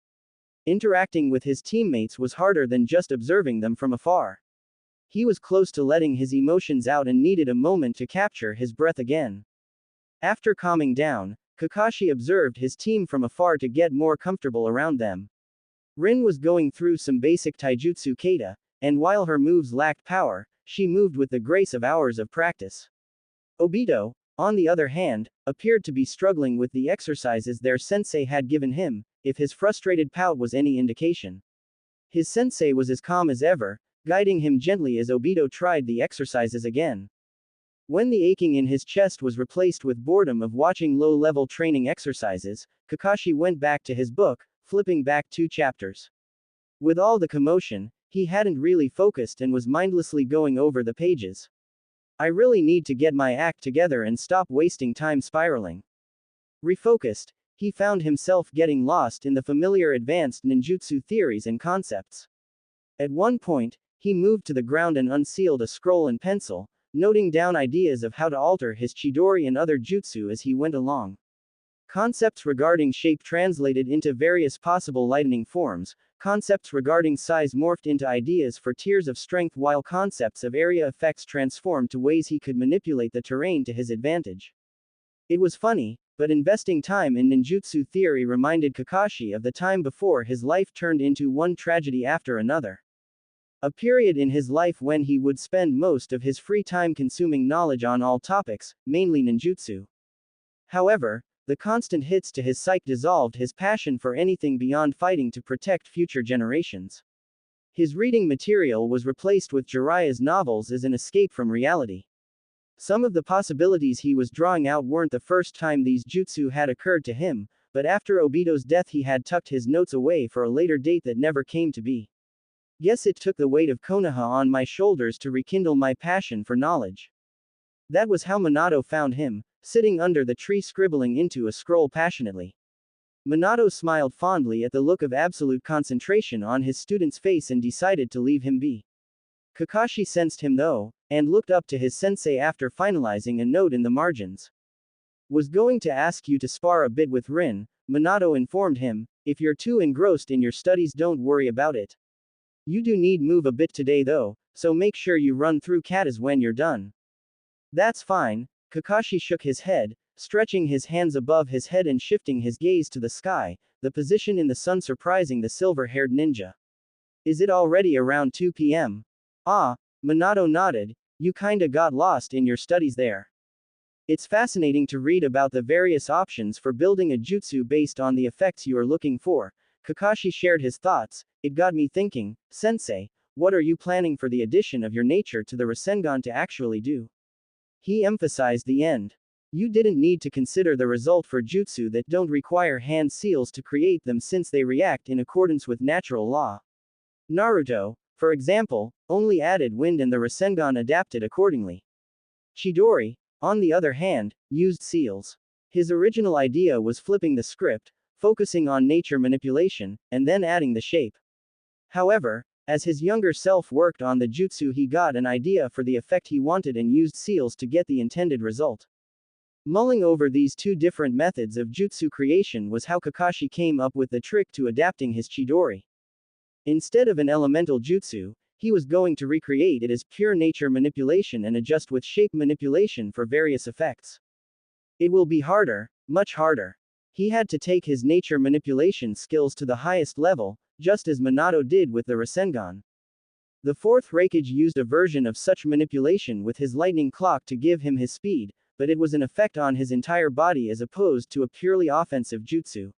Interacting with his teammates was harder than just observing them from afar. He was close to letting his emotions out and needed a moment to capture his breath again. After calming down, Kakashi observed his team from afar to get more comfortable around them. Rin was going through some basic taijutsu kata, and while her moves lacked power, she moved with the grace of hours of practice. Obito, on the other hand, appeared to be struggling with the exercises their sensei had given him, if his frustrated pout was any indication. His sensei was as calm as ever, guiding him gently as Obito tried the exercises again. When the aching in his chest was replaced with boredom of watching low-level training exercises, Kakashi went back to his book, flipping back 2 chapters. With all the commotion, he hadn't really focused and was mindlessly going over the pages. I really need to get my act together and stop wasting time spiraling. Refocused, he found himself getting lost in the familiar advanced ninjutsu theories and concepts. At one point, he moved to the ground and unsealed a scroll and pencil, noting down ideas of how to alter his chidori and other jutsu as he went along. Concepts regarding shape translated into various possible lightning forms, Concepts regarding size morphed into ideas for tiers of strength, while concepts of area effects transformed to ways he could manipulate the terrain to his advantage. It was funny, but investing time in ninjutsu theory reminded Kakashi of the time before his life turned into one tragedy after another. A period in his life when he would spend most of his free time consuming knowledge on all topics, mainly ninjutsu. However, the constant hits to his psyche dissolved his passion for anything beyond fighting to protect future generations. His reading material was replaced with Jiraiya's novels as an escape from reality. Some of the possibilities he was drawing out weren't the first time these jutsu had occurred to him, but after Obito's death he had tucked his notes away for a later date that never came to be. Guess it took the weight of Konoha on my shoulders to rekindle my passion for knowledge. That was how Minato found him, sitting under the tree scribbling into a scroll passionately. Minato smiled fondly at the look of absolute concentration on his student's face and decided to leave him be. Kakashi sensed him though, and looked up to his sensei after finalizing a note in the margins. Was going to ask you to spar a bit with Rin, Minato informed him. If you're too engrossed in your studies, don't worry about it. You do need move a bit today though, so make sure you run through katas when you're done. That's fine. Kakashi shook his head, stretching his hands above his head and shifting his gaze to the sky, the position in the sun surprising the silver-haired ninja. Is it already around 2 p.m.? Ah, Minato nodded. You kinda got lost in your studies there. It's fascinating to read about the various options for building a jutsu based on the effects you are looking for. Kakashi shared his thoughts. It got me thinking, Sensei, what are you planning for the addition of your nature to the Rasengan to actually do? He emphasized the end. You didn't need to consider the result for jutsu that don't require hand seals to create them since they react in accordance with natural law. Naruto, for example, only added wind and the Rasengan adapted accordingly. Chidori, on the other hand, used seals. His original idea was flipping the script, focusing on nature manipulation, and then adding the shape. However, as his younger self worked on the jutsu, he got an idea for the effect he wanted and used seals to get the intended result. Mulling over these two different methods of jutsu creation was how Kakashi came up with the trick to adapting his Chidori. Instead of an elemental jutsu, he was going to recreate it as pure nature manipulation and adjust with shape manipulation for various effects. It will be harder, much harder. He had to take his nature manipulation skills to the highest level, just as Minato did with the Rasengan. The fourth Raikage used a version of such manipulation with his lightning clock to give him his speed, but it was an effect on his entire body as opposed to a purely offensive jutsu.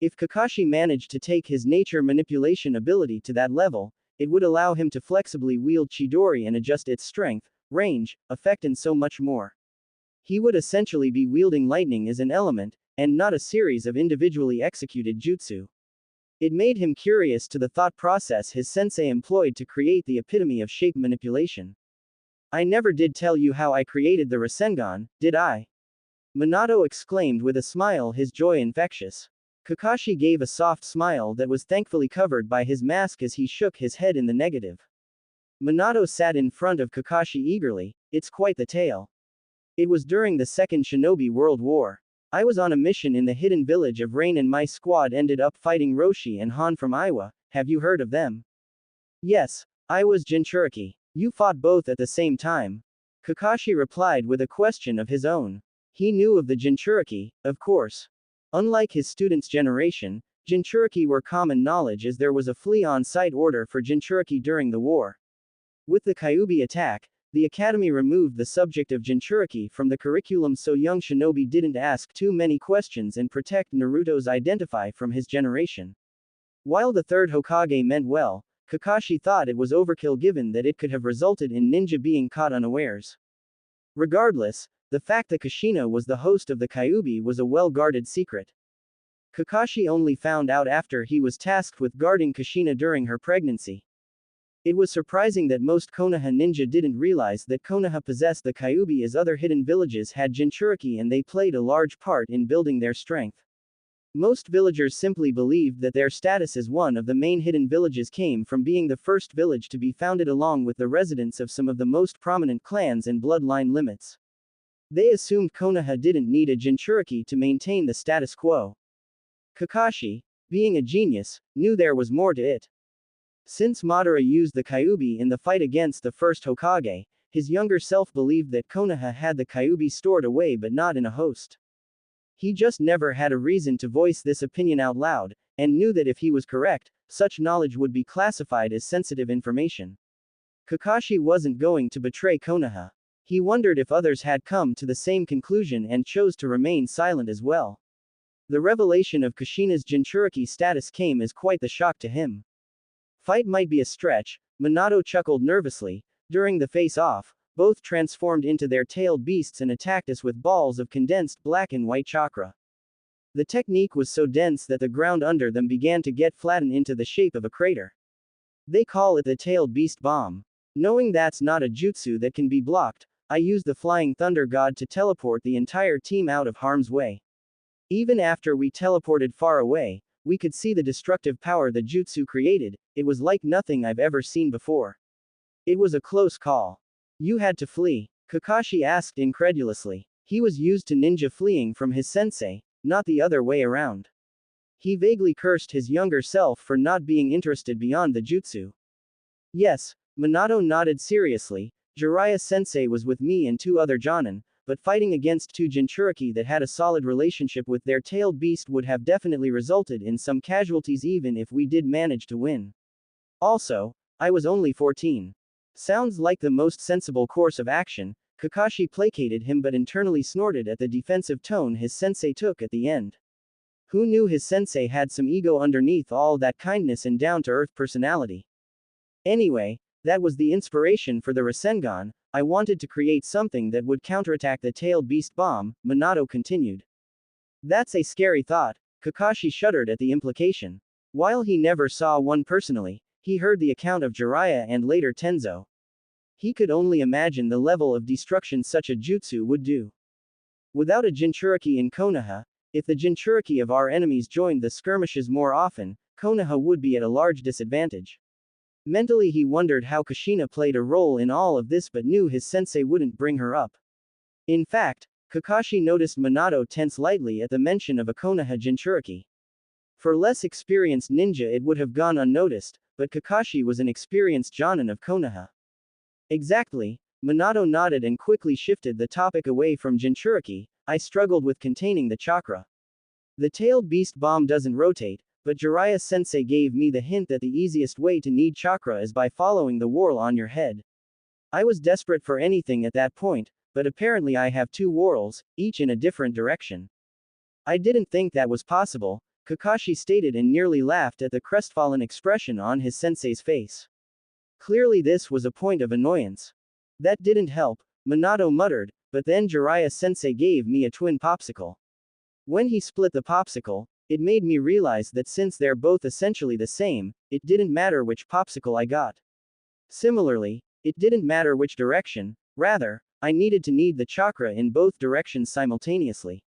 If Kakashi managed to take his nature manipulation ability to that level, it would allow him to flexibly wield Chidori and adjust its strength, range, effect and so much more. He would essentially be wielding lightning as an element, and not a series of individually executed jutsu. It made him curious to the thought process his sensei employed to create the epitome of shape manipulation. I never did tell you how I created the Rasengan, did I? Minato exclaimed with a smile, his joy infectious. Kakashi gave a soft smile that was thankfully covered by his mask as he shook his head in the negative. Minato sat in front of Kakashi eagerly. It's quite the tale. It was during the Second Shinobi World War. I was on a mission in the hidden village of Rain and my squad ended up fighting Roshi and Han from Iwa. Have you heard of them? Yes, I was Jinchuriki. You fought both at the same time? Kakashi replied with a question of his own. He knew of the Jinchuriki, of course. Unlike his students' generation, Jinchuriki were common knowledge as there was a flee-on-site order for Jinchuriki during the war. With the Kyuubi attack, the academy removed the subject of Jinchuriki from the curriculum so young shinobi didn't ask too many questions and protect Naruto's identity from his generation. While the third Hokage meant well, Kakashi thought it was overkill given that it could have resulted in ninja being caught unawares. Regardless, the fact that Kushina was the host of the Kyuubi was a well-guarded secret. Kakashi only found out after he was tasked with guarding Kushina during her pregnancy. It was surprising that most Konoha ninja didn't realize that Konoha possessed the Kyuubi as other hidden villages had Jinchuriki and they played a large part in building their strength. Most villagers simply believed that their status as one of the main hidden villages came from being the first village to be founded along with the residents of some of the most prominent clans and bloodline limits. They assumed Konoha didn't need a Jinchuriki to maintain the status quo. Kakashi, being a genius, knew there was more to it. Since Madara used the Kyuubi in the fight against the first Hokage, his younger self believed that Konoha had the Kyuubi stored away but not in a host. He just never had a reason to voice this opinion out loud, and knew that if he was correct, such knowledge would be classified as sensitive information. Kakashi wasn't going to betray Konoha. He wondered if others had come to the same conclusion and chose to remain silent as well. The revelation of Kushina's Jinchuriki status came as quite the shock to him. Fight might be a stretch, Minato chuckled nervously. During the face-off, both transformed into their tailed beasts and attacked us with balls of condensed black and white chakra. The technique was so dense that the ground under them began to get flattened into the shape of a crater. They call it the tailed beast bomb. Knowing that's not a jutsu that can be blocked, I used the flying thunder god to teleport the entire team out of harm's way. Even after we teleported far away, we could see the destructive power the jutsu created. It was like nothing I've ever seen before. It was a close call. You had to flee? Kakashi asked incredulously. He was used to ninja fleeing from his sensei, not the other way around. He vaguely cursed his younger self for not being interested beyond the jutsu. Yes, Minato nodded seriously. Jiraiya sensei was with me and two other Jonin, but fighting against two Jinchuriki that had a solid relationship with their tailed beast would have definitely resulted in some casualties even if we did manage to win. Also, I was only 14. Sounds like the most sensible course of action. Kakashi placated him but internally snorted at the defensive tone his sensei took at the end. Who knew his sensei had some ego underneath all that kindness and down-to-earth personality? Anyway, that was the inspiration for the Rasengan. I wanted to create something that would counterattack the tailed beast bomb, Minato continued. That's a scary thought. Kakashi shuddered at the implication. While he never saw one personally, he heard the account of Jiraiya and later Tenzo. He could only imagine the level of destruction such a jutsu would do. Without a Jinchuriki in Konoha, if the Jinchuriki of our enemies joined the skirmishes more often, Konoha would be at a large disadvantage. Mentally he wondered how Kushina played a role in all of this but knew his sensei wouldn't bring her up. In fact, Kakashi noticed Minato tense lightly at the mention of a Konoha Jinchuriki. For less experienced ninja it would have gone unnoticed, but Kakashi was an experienced Jonin of Konoha. Exactly, Minato nodded and quickly shifted the topic away from Jinchuriki. I struggled with containing the chakra. The tailed beast bomb doesn't rotate, but Jiraiya sensei gave me the hint that the easiest way to need chakra is by following the whorl on your head. I was desperate for anything at that point, but apparently I have two whorls, each in a different direction. I didn't think that was possible, Kakashi stated and nearly laughed at the crestfallen expression on his sensei's face. Clearly this was a point of annoyance. That didn't help, Minato muttered, but then Jiraiya sensei gave me a twin popsicle. When he split the popsicle, it made me realize that since they're both essentially the same, it didn't matter which popsicle I got. Similarly, it didn't matter which direction, rather, I needed to need the chakra in both directions simultaneously.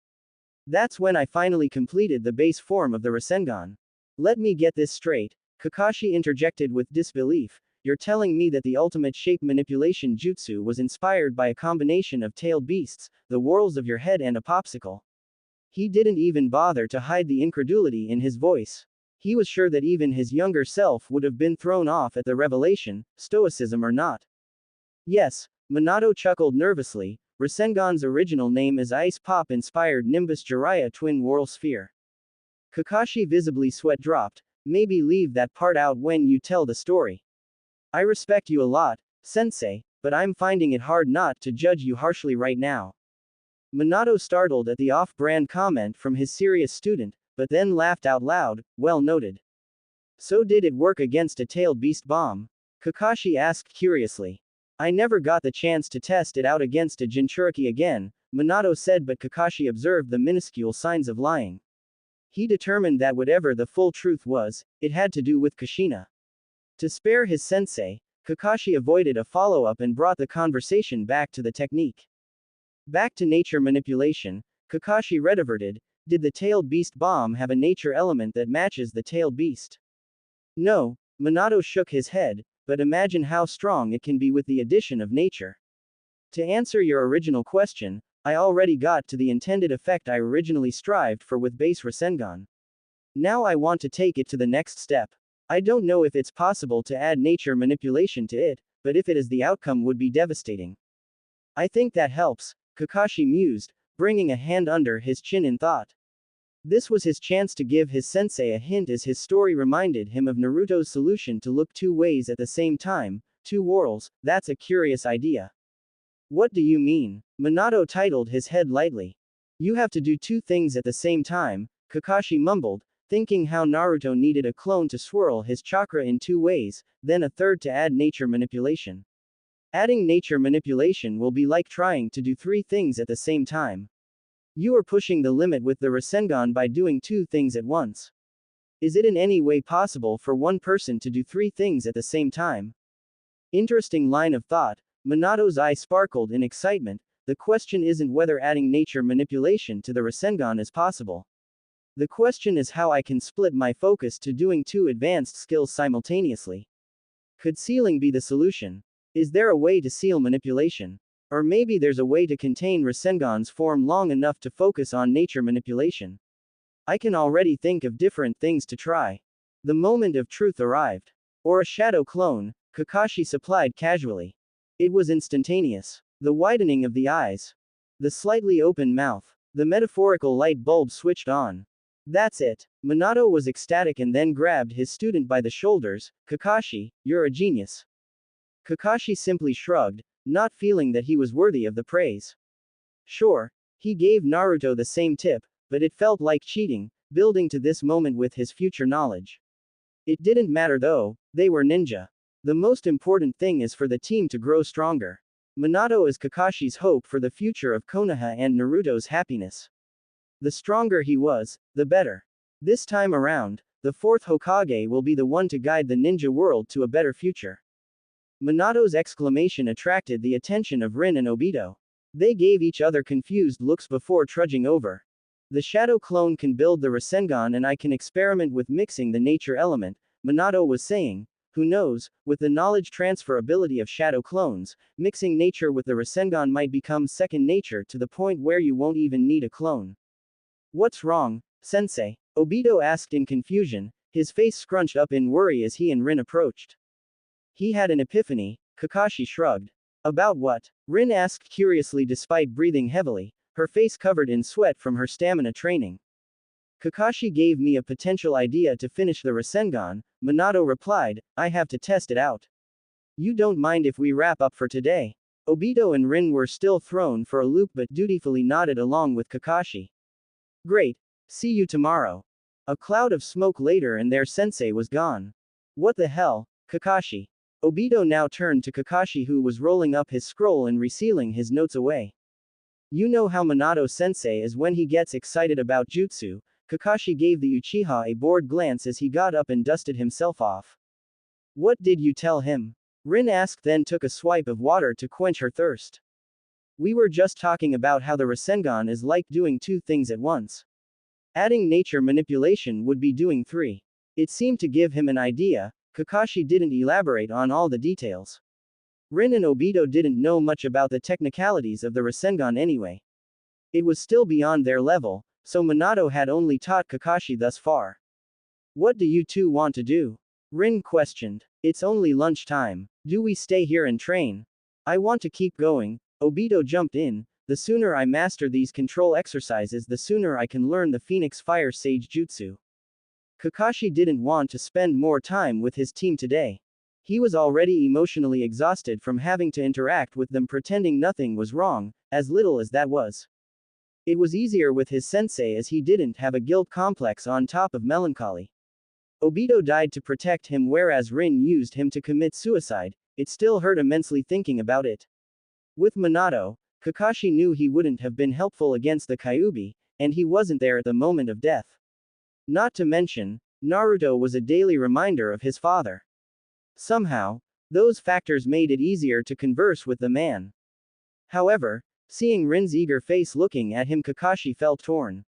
That's when I finally completed the base form of the Rasengan. Let me get this straight, Kakashi interjected with disbelief. You're telling me that the ultimate shape manipulation jutsu was inspired by a combination of tailed beasts, the whorls of your head and a popsicle. He didn't even bother to hide the incredulity in his voice. He was sure that even his younger self would have been thrown off at the revelation, stoicism or not. Yes, Minato chuckled nervously. Rasengan's original name is Ice Pop inspired Nimbus Jiraiya Twin Whorl Sphere. Kakashi visibly sweat dropped. Maybe leave that part out when you tell the story. I respect you a lot, sensei, but I'm finding it hard not to judge you harshly right now. Minato startled at the off-brand comment from his serious student, but then laughed out loud. Well noted. So did it work against a tailed beast bomb? Kakashi asked curiously. I never got the chance to test it out against a Jinchuriki again, Minato said, but Kakashi observed the minuscule signs of lying. He determined that whatever the full truth was, it had to do with Kushina. To spare his sensei, Kakashi avoided a follow-up and brought the conversation back to the technique. Back to nature manipulation, Kakashi reverted. Did the tailed beast bomb have a nature element that matches the tailed beast? No, Minato shook his head, but imagine how strong it can be with the addition of nature. To answer your original question, I already got to the intended effect I originally strived for with base Rasengan. Now I want to take it to the next step. I don't know if it's possible to add nature manipulation to it, but if it is, the outcome would be devastating. I think that helps, Kakashi mused, bringing a hand under his chin in thought. This was his chance to give his sensei a hint, as his story reminded him of Naruto's solution to look two ways at the same time, two worlds. That's a curious idea. What do you mean? Minato titled his head lightly. You have to do two things at the same time, Kakashi mumbled, thinking how Naruto needed a clone to swirl his chakra in two ways, then a third to add nature manipulation. Adding nature manipulation will be like trying to do three things at the same time. You are pushing the limit with the Rasengan by doing two things at once. Is it in any way possible for one person to do three things at the same time? Interesting line of thought. Minato's eye sparkled in excitement. The question isn't whether adding nature manipulation to the Rasengan is possible. The question is how I can split my focus to doing two advanced skills simultaneously. Could sealing be the solution? Is there a way to seal manipulation? Or maybe there's a way to contain Rasengan's form long enough to focus on nature manipulation. I can already think of different things to try. The moment of truth arrived. Or a shadow clone, Kakashi supplied casually. It was instantaneous. The widening of the eyes. The slightly open mouth. The metaphorical light bulb switched on. That's it. Minato was ecstatic and then grabbed his student by the shoulders. Kakashi, you're a genius. Kakashi simply shrugged, not feeling that he was worthy of the praise. Sure, he gave Naruto the same tip, but it felt like cheating, building to this moment with his future knowledge. It didn't matter though, they were ninja. The most important thing is for the team to grow stronger. Minato is Kakashi's hope for the future of Konoha and Naruto's happiness. The stronger he was, the better. This time around, the fourth Hokage will be the one to guide the ninja world to a better future. Minato's exclamation attracted the attention of Rin and Obito. They gave each other confused looks before trudging over. The shadow clone can build the Rasengan and I can experiment with mixing the nature element, Minato was saying. Who knows, with the knowledge transfer ability of shadow clones, mixing nature with the Rasengan might become second nature to the point where you won't even need a clone. What's wrong, sensei? Obito asked in confusion, his face scrunched up in worry as he and Rin approached. He had an epiphany, Kakashi shrugged. About what? Rin asked curiously despite breathing heavily, her face covered in sweat from her stamina training. Kakashi gave me a potential idea to finish the Rasengan, Minato replied, I have to test it out. You don't mind if we wrap up for today? Obito and Rin were still thrown for a loop but dutifully nodded along with Kakashi. Great. See you tomorrow. A cloud of smoke later and their sensei was gone. What the hell, Kakashi? Obito now turned to Kakashi, who was rolling up his scroll and resealing his notes away. You know how Minato sensei is when he gets excited about jutsu. Kakashi gave the Uchiha a bored glance as he got up and dusted himself off. What did you tell him? Rin asked, then took a swipe of water to quench her thirst. We were just talking about how the Rasengan is like doing two things at once. Adding nature manipulation would be doing three. It seemed to give him an idea. Kakashi didn't elaborate on all the details. Rin and Obito didn't know much about the technicalities of the Rasengan anyway. It was still beyond their level, so Minato had only taught Kakashi thus far. What do you two want to do? Rin questioned. It's only lunchtime. Do we stay here and train? I want to keep going. Obito jumped in. The sooner I master these control exercises, the sooner I can learn the Phoenix Fire Sage Jutsu. Kakashi didn't want to spend more time with his team today. He was already emotionally exhausted from having to interact with them pretending nothing was wrong, as little as that was. It was easier with his sensei as he didn't have a guilt complex on top of melancholy. Obito died to protect him whereas Rin used him to commit suicide. It still hurt immensely thinking about it. With Minato, Kakashi knew he wouldn't have been helpful against the Kyuubi, and he wasn't there at the moment of death. Not to mention, Naruto was a daily reminder of his father. Somehow, those factors made it easier to converse with the man. However, seeing Rin's eager face looking at him, Kakashi felt torn.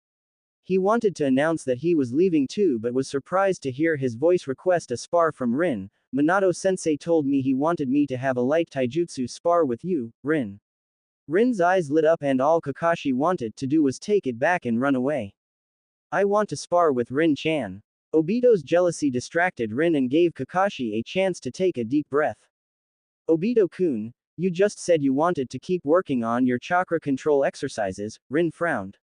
He wanted to announce that he was leaving too but was surprised to hear his voice request a spar from Rin. Minato-sensei told me he wanted me to have a light taijutsu spar with you, Rin. Rin's eyes lit up and all Kakashi wanted to do was take it back and run away. I want to spar with Rin-chan. Obito's jealousy distracted Rin and gave Kakashi a chance to take a deep breath. Obito-kun, you just said you wanted to keep working on your chakra control exercises, Rin frowned.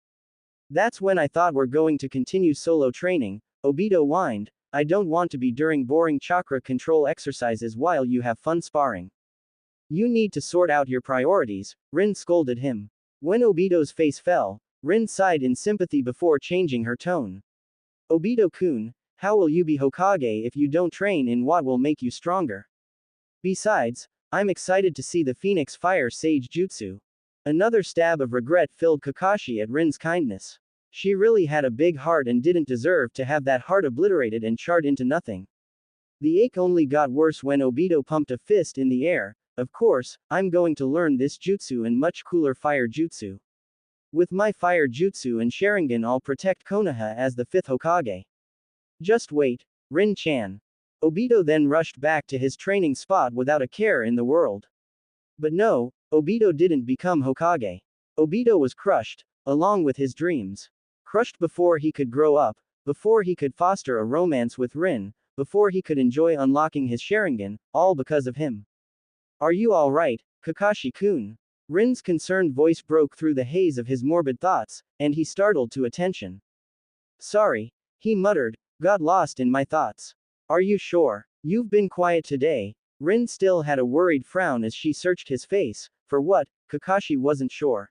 That's when I thought we're going to continue solo training, Obito whined. I don't want to be during boring chakra control exercises while you have fun sparring. You need to sort out your priorities, Rin scolded him. When Obito's face fell, Rin sighed in sympathy before changing her tone. Obito-kun, how will you be Hokage if you don't train in what will make you stronger? Besides, I'm excited to see the Phoenix Fire Sage Jutsu. Another stab of regret filled Kakashi at Rin's kindness. She really had a big heart and didn't deserve to have that heart obliterated and charred into nothing. The ache only got worse when Obito pumped a fist in the air. Of course, I'm going to learn this jutsu and much cooler fire jutsu. With my fire jutsu and Sharingan, I'll protect Konoha as the 5th Hokage. Just wait, Rin-chan. Obito then rushed back to his training spot without a care in the world. But no, Obito didn't become Hokage. Obito was crushed, along with his dreams. Crushed before he could grow up, before he could foster a romance with Rin, before he could enjoy unlocking his Sharingan, all because of him. Are you alright, Kakashi-kun? Rin's concerned voice broke through the haze of his morbid thoughts, and he startled to attention. Sorry, he muttered, got lost in my thoughts. Are you sure? You've been quiet today. Rin still had a worried frown as she searched his face. For what? Kakashi wasn't sure.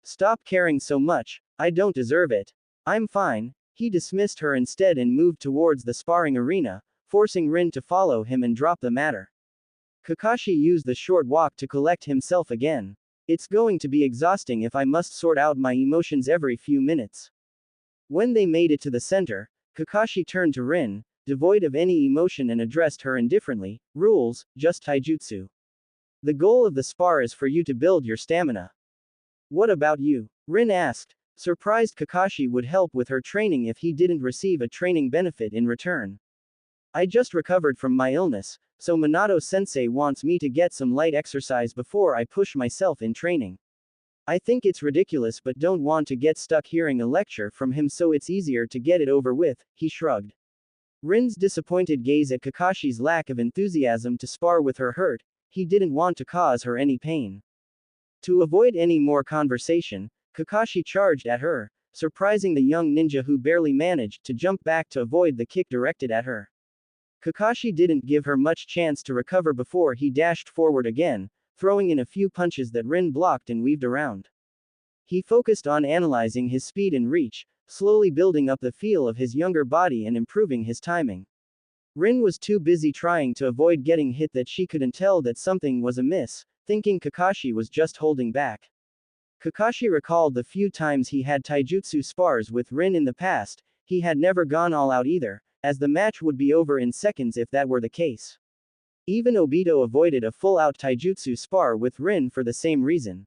Stop caring so much, I don't deserve it. I'm fine. He dismissed her instead and moved towards the sparring arena, forcing Rin to follow him and drop the matter. Kakashi used the short walk to collect himself again. It's going to be exhausting if I must sort out my emotions every few minutes. When they made it to the center, Kakashi turned to Rin, devoid of any emotion, and addressed her indifferently. Rules, just taijutsu. The goal of the spar is for you to build your stamina. What about you? Rin asked, surprised Kakashi would help with her training if he didn't receive a training benefit in return. I just recovered from my illness, so Minato-sensei wants me to get some light exercise before I push myself in training. I think it's ridiculous but don't want to get stuck hearing a lecture from him, so it's easier to get it over with, he shrugged. Rin's disappointed gaze at Kakashi's lack of enthusiasm to spar with her hurt. He didn't want to cause her any pain. To avoid any more conversation, Kakashi charged at her, surprising the young ninja who barely managed to jump back to avoid the kick directed at her. Kakashi didn't give her much chance to recover before he dashed forward again, throwing in a few punches that Rin blocked and weaved around. He focused on analyzing his speed and reach, slowly building up the feel of his younger body and improving his timing. Rin was too busy trying to avoid getting hit that she couldn't tell that something was amiss, thinking Kakashi was just holding back. Kakashi recalled the few times he had taijutsu spars with Rin in the past. He had never gone all out either, as the match would be over in seconds if that were the case. Even Obito avoided a full-out taijutsu spar with Rin for the same reason.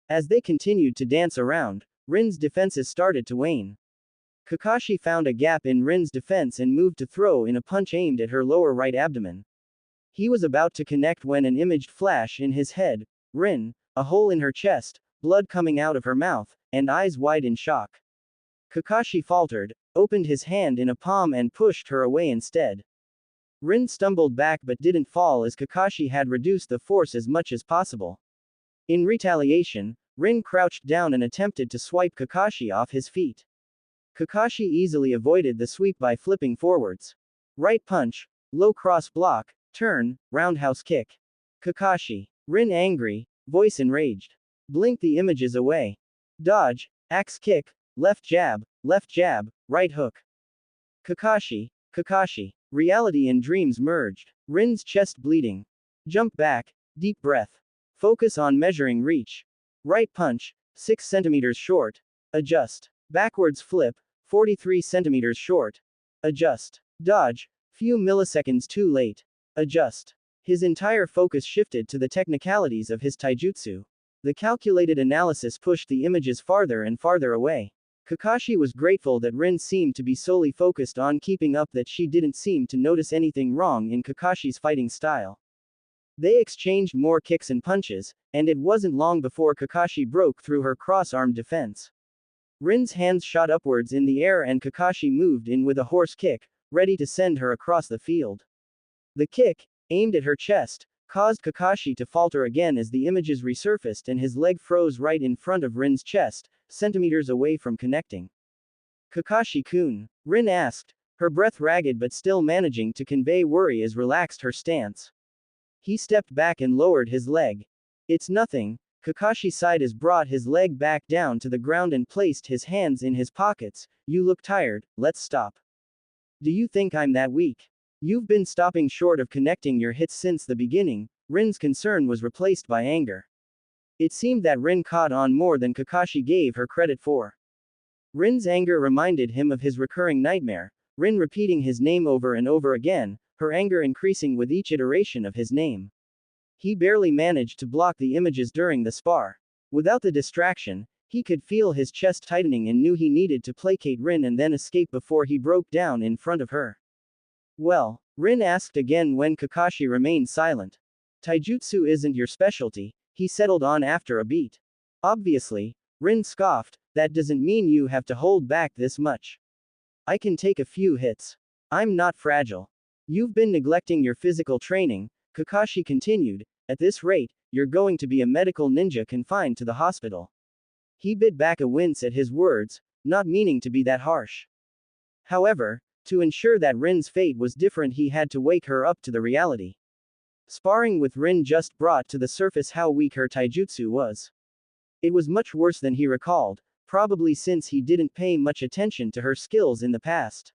As they continued to dance around, Rin's defenses started to wane. Kakashi found a gap in Rin's defense and moved to throw in a punch aimed at her lower right abdomen. He was about to connect when an image flashed in his head. Rin, a hole in her chest, blood coming out of her mouth, and eyes wide in shock. Kakashi faltered, opened his hand in a palm and pushed her away instead. Rin stumbled back but didn't fall as Kakashi had reduced the force as much as possible. In retaliation, Rin crouched down and attempted to swipe Kakashi off his feet. Kakashi easily avoided the sweep by flipping forwards. Right punch, low cross block, turn, roundhouse kick. Kakashi. Rin angry, voice enraged. Blinked the images away. Dodge, axe kick, left jab, right hook. Kakashi. Reality and dreams merged. Rin's chest bleeding. Jump back, deep breath. Focus on measuring reach. Right punch, 6 centimeters short. Adjust. Backwards flip, 43 centimeters short. Adjust. Dodge, few milliseconds too late. Adjust. His entire focus shifted to the technicalities of his taijutsu. The calculated analysis pushed the images farther and farther away. Kakashi was grateful that Rin seemed to be solely focused on keeping up, that she didn't seem to notice anything wrong in Kakashi's fighting style. They exchanged more kicks and punches, and it wasn't long before Kakashi broke through her cross-arm defense. Rin's hands shot upwards in the air and Kakashi moved in with a horse kick, ready to send her across the field. The kick, aimed at her chest, caused Kakashi to falter again as the images resurfaced and his leg froze right in front of Rin's chest, centimeters away from connecting. Kakashi-kun? Rin asked, her breath ragged but still managing to convey worry as relaxed her stance. He stepped back and lowered his leg. It's nothing. Kakashi sighed as brought his leg back down to the ground and placed his hands in his pockets. You look tired, let's stop. Do you think I'm that weak? You've been stopping short of connecting your hits since the beginning. Rin's concern was replaced by anger. It seemed that Rin caught on more than Kakashi gave her credit for. Rin's anger reminded him of his recurring nightmare, Rin repeating his name over and over again, her anger increasing with each iteration of his name. He barely managed to block the images during the spar. Without the distraction, he could feel his chest tightening and knew he needed to placate Rin and then escape before he broke down in front of her. Well, Rin asked again when Kakashi remained silent. Taijutsu isn't your specialty, he settled on after a beat. Obviously, Rin scoffed, that doesn't mean you have to hold back this much. I can take a few hits. I'm not fragile. You've been neglecting your physical training, Kakashi continued, at this rate, you're going to be a medical ninja confined to the hospital. He bit back a wince at his words, not meaning to be that harsh. However, to ensure that Rin's fate was different, he had to wake her up to the reality. Sparring with Rin just brought to the surface how weak her taijutsu was. It was much worse than he recalled, probably since he didn't pay much attention to her skills in the past.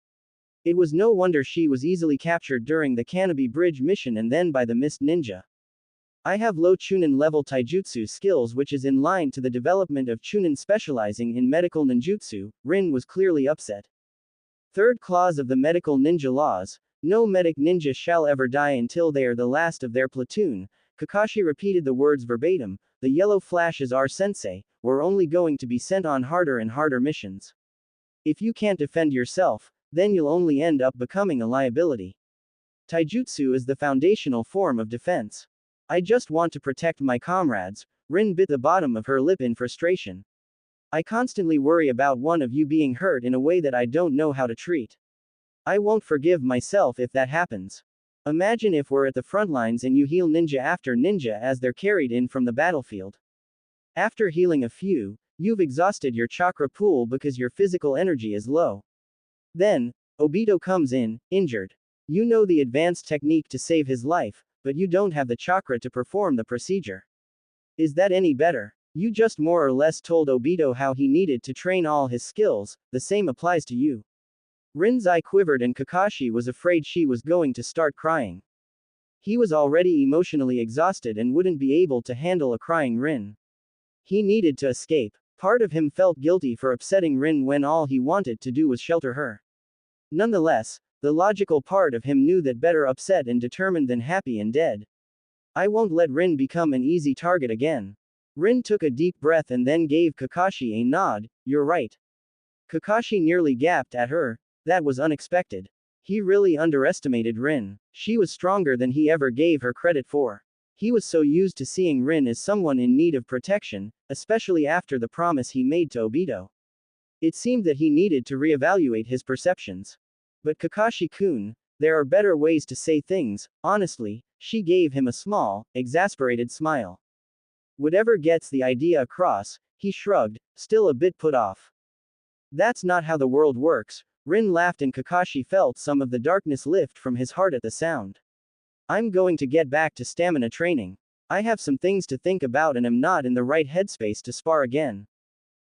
It was no wonder she was easily captured during the Shinobi Bridge mission and then by the Mist Ninja. I have low Chunin level taijutsu skills, which is in line to the development of Chunin specializing in medical ninjutsu. Rin was clearly upset. Third clause of the medical ninja laws, no medic ninja shall ever die until they are the last of their platoon. Kakashi repeated the words verbatim, the yellow flashes are sensei, we're only going to be sent on harder and harder missions. If you can't defend yourself, then you'll only end up becoming a liability. Taijutsu is the foundational form of defense. I just want to protect my comrades. Rin bit the bottom of her lip in frustration. I constantly worry about one of you being hurt in a way that I don't know how to treat. I won't forgive myself if that happens. Imagine if we're at the front lines and you heal ninja after ninja as they're carried in from the battlefield. After healing a few, you've exhausted your chakra pool because your physical energy is low. Then, Obito comes in, injured. You know the advanced technique to save his life, but you don't have the chakra to perform the procedure. Is that any better? You just more or less told Obito how he needed to train all his skills, the same applies to you. Rin's eye quivered and Kakashi was afraid she was going to start crying. He was already emotionally exhausted and wouldn't be able to handle a crying Rin. He needed to escape. Part of him felt guilty for upsetting Rin when all he wanted to do was shelter her. Nonetheless, the logical part of him knew that better upset and determined than happy and dead. I won't let Rin become an easy target again. Rin took a deep breath and then gave Kakashi a nod, you're right. Kakashi nearly gaped at her, that was unexpected. He really underestimated Rin. She was stronger than he ever gave her credit for. He was so used to seeing Rin as someone in need of protection, especially after the promise he made to Obito. It seemed that he needed to reevaluate his perceptions. But Kakashi-kun, there are better ways to say things, honestly, she gave him a small, exasperated smile. Whatever gets the idea across, he shrugged, still a bit put off. That's not how the world works. Rin laughed and Kakashi felt some of the darkness lift from his heart at the sound. I'm going to get back to stamina training. I have some things to think about and am not in the right headspace to spar again.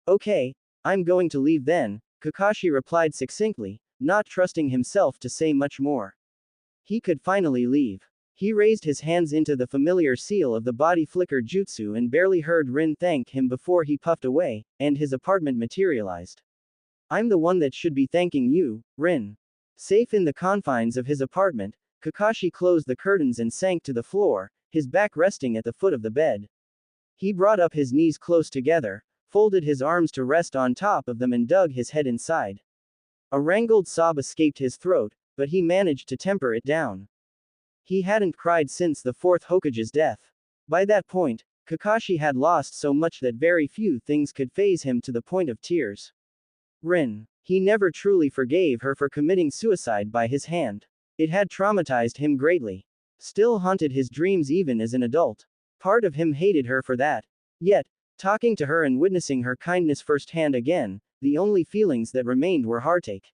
Okay, I'm going to leave then, Kakashi replied succinctly, not trusting himself to say much more. He could finally leave. He raised his hands into the familiar seal of the body flicker jutsu and barely heard Rin thank him before he puffed away, and his apartment materialized. I'm the one that should be thanking you, Rin. Safe in the confines of his apartment, Kakashi closed the curtains and sank to the floor, his back resting at the foot of the bed. He brought up his knees close together, folded his arms to rest on top of them and dug his head inside. A wrangled sob escaped his throat, but he managed to temper it down. He hadn't cried since the fourth Hokage's death. By that point, Kakashi had lost so much that very few things could faze him to the point of tears. Rin. He never truly forgave her for committing suicide by his hand. It had traumatized him greatly. Still haunted his dreams even as an adult. Part of him hated her for that. Yet, talking to her and witnessing her kindness firsthand again, the only feelings that remained were heartache.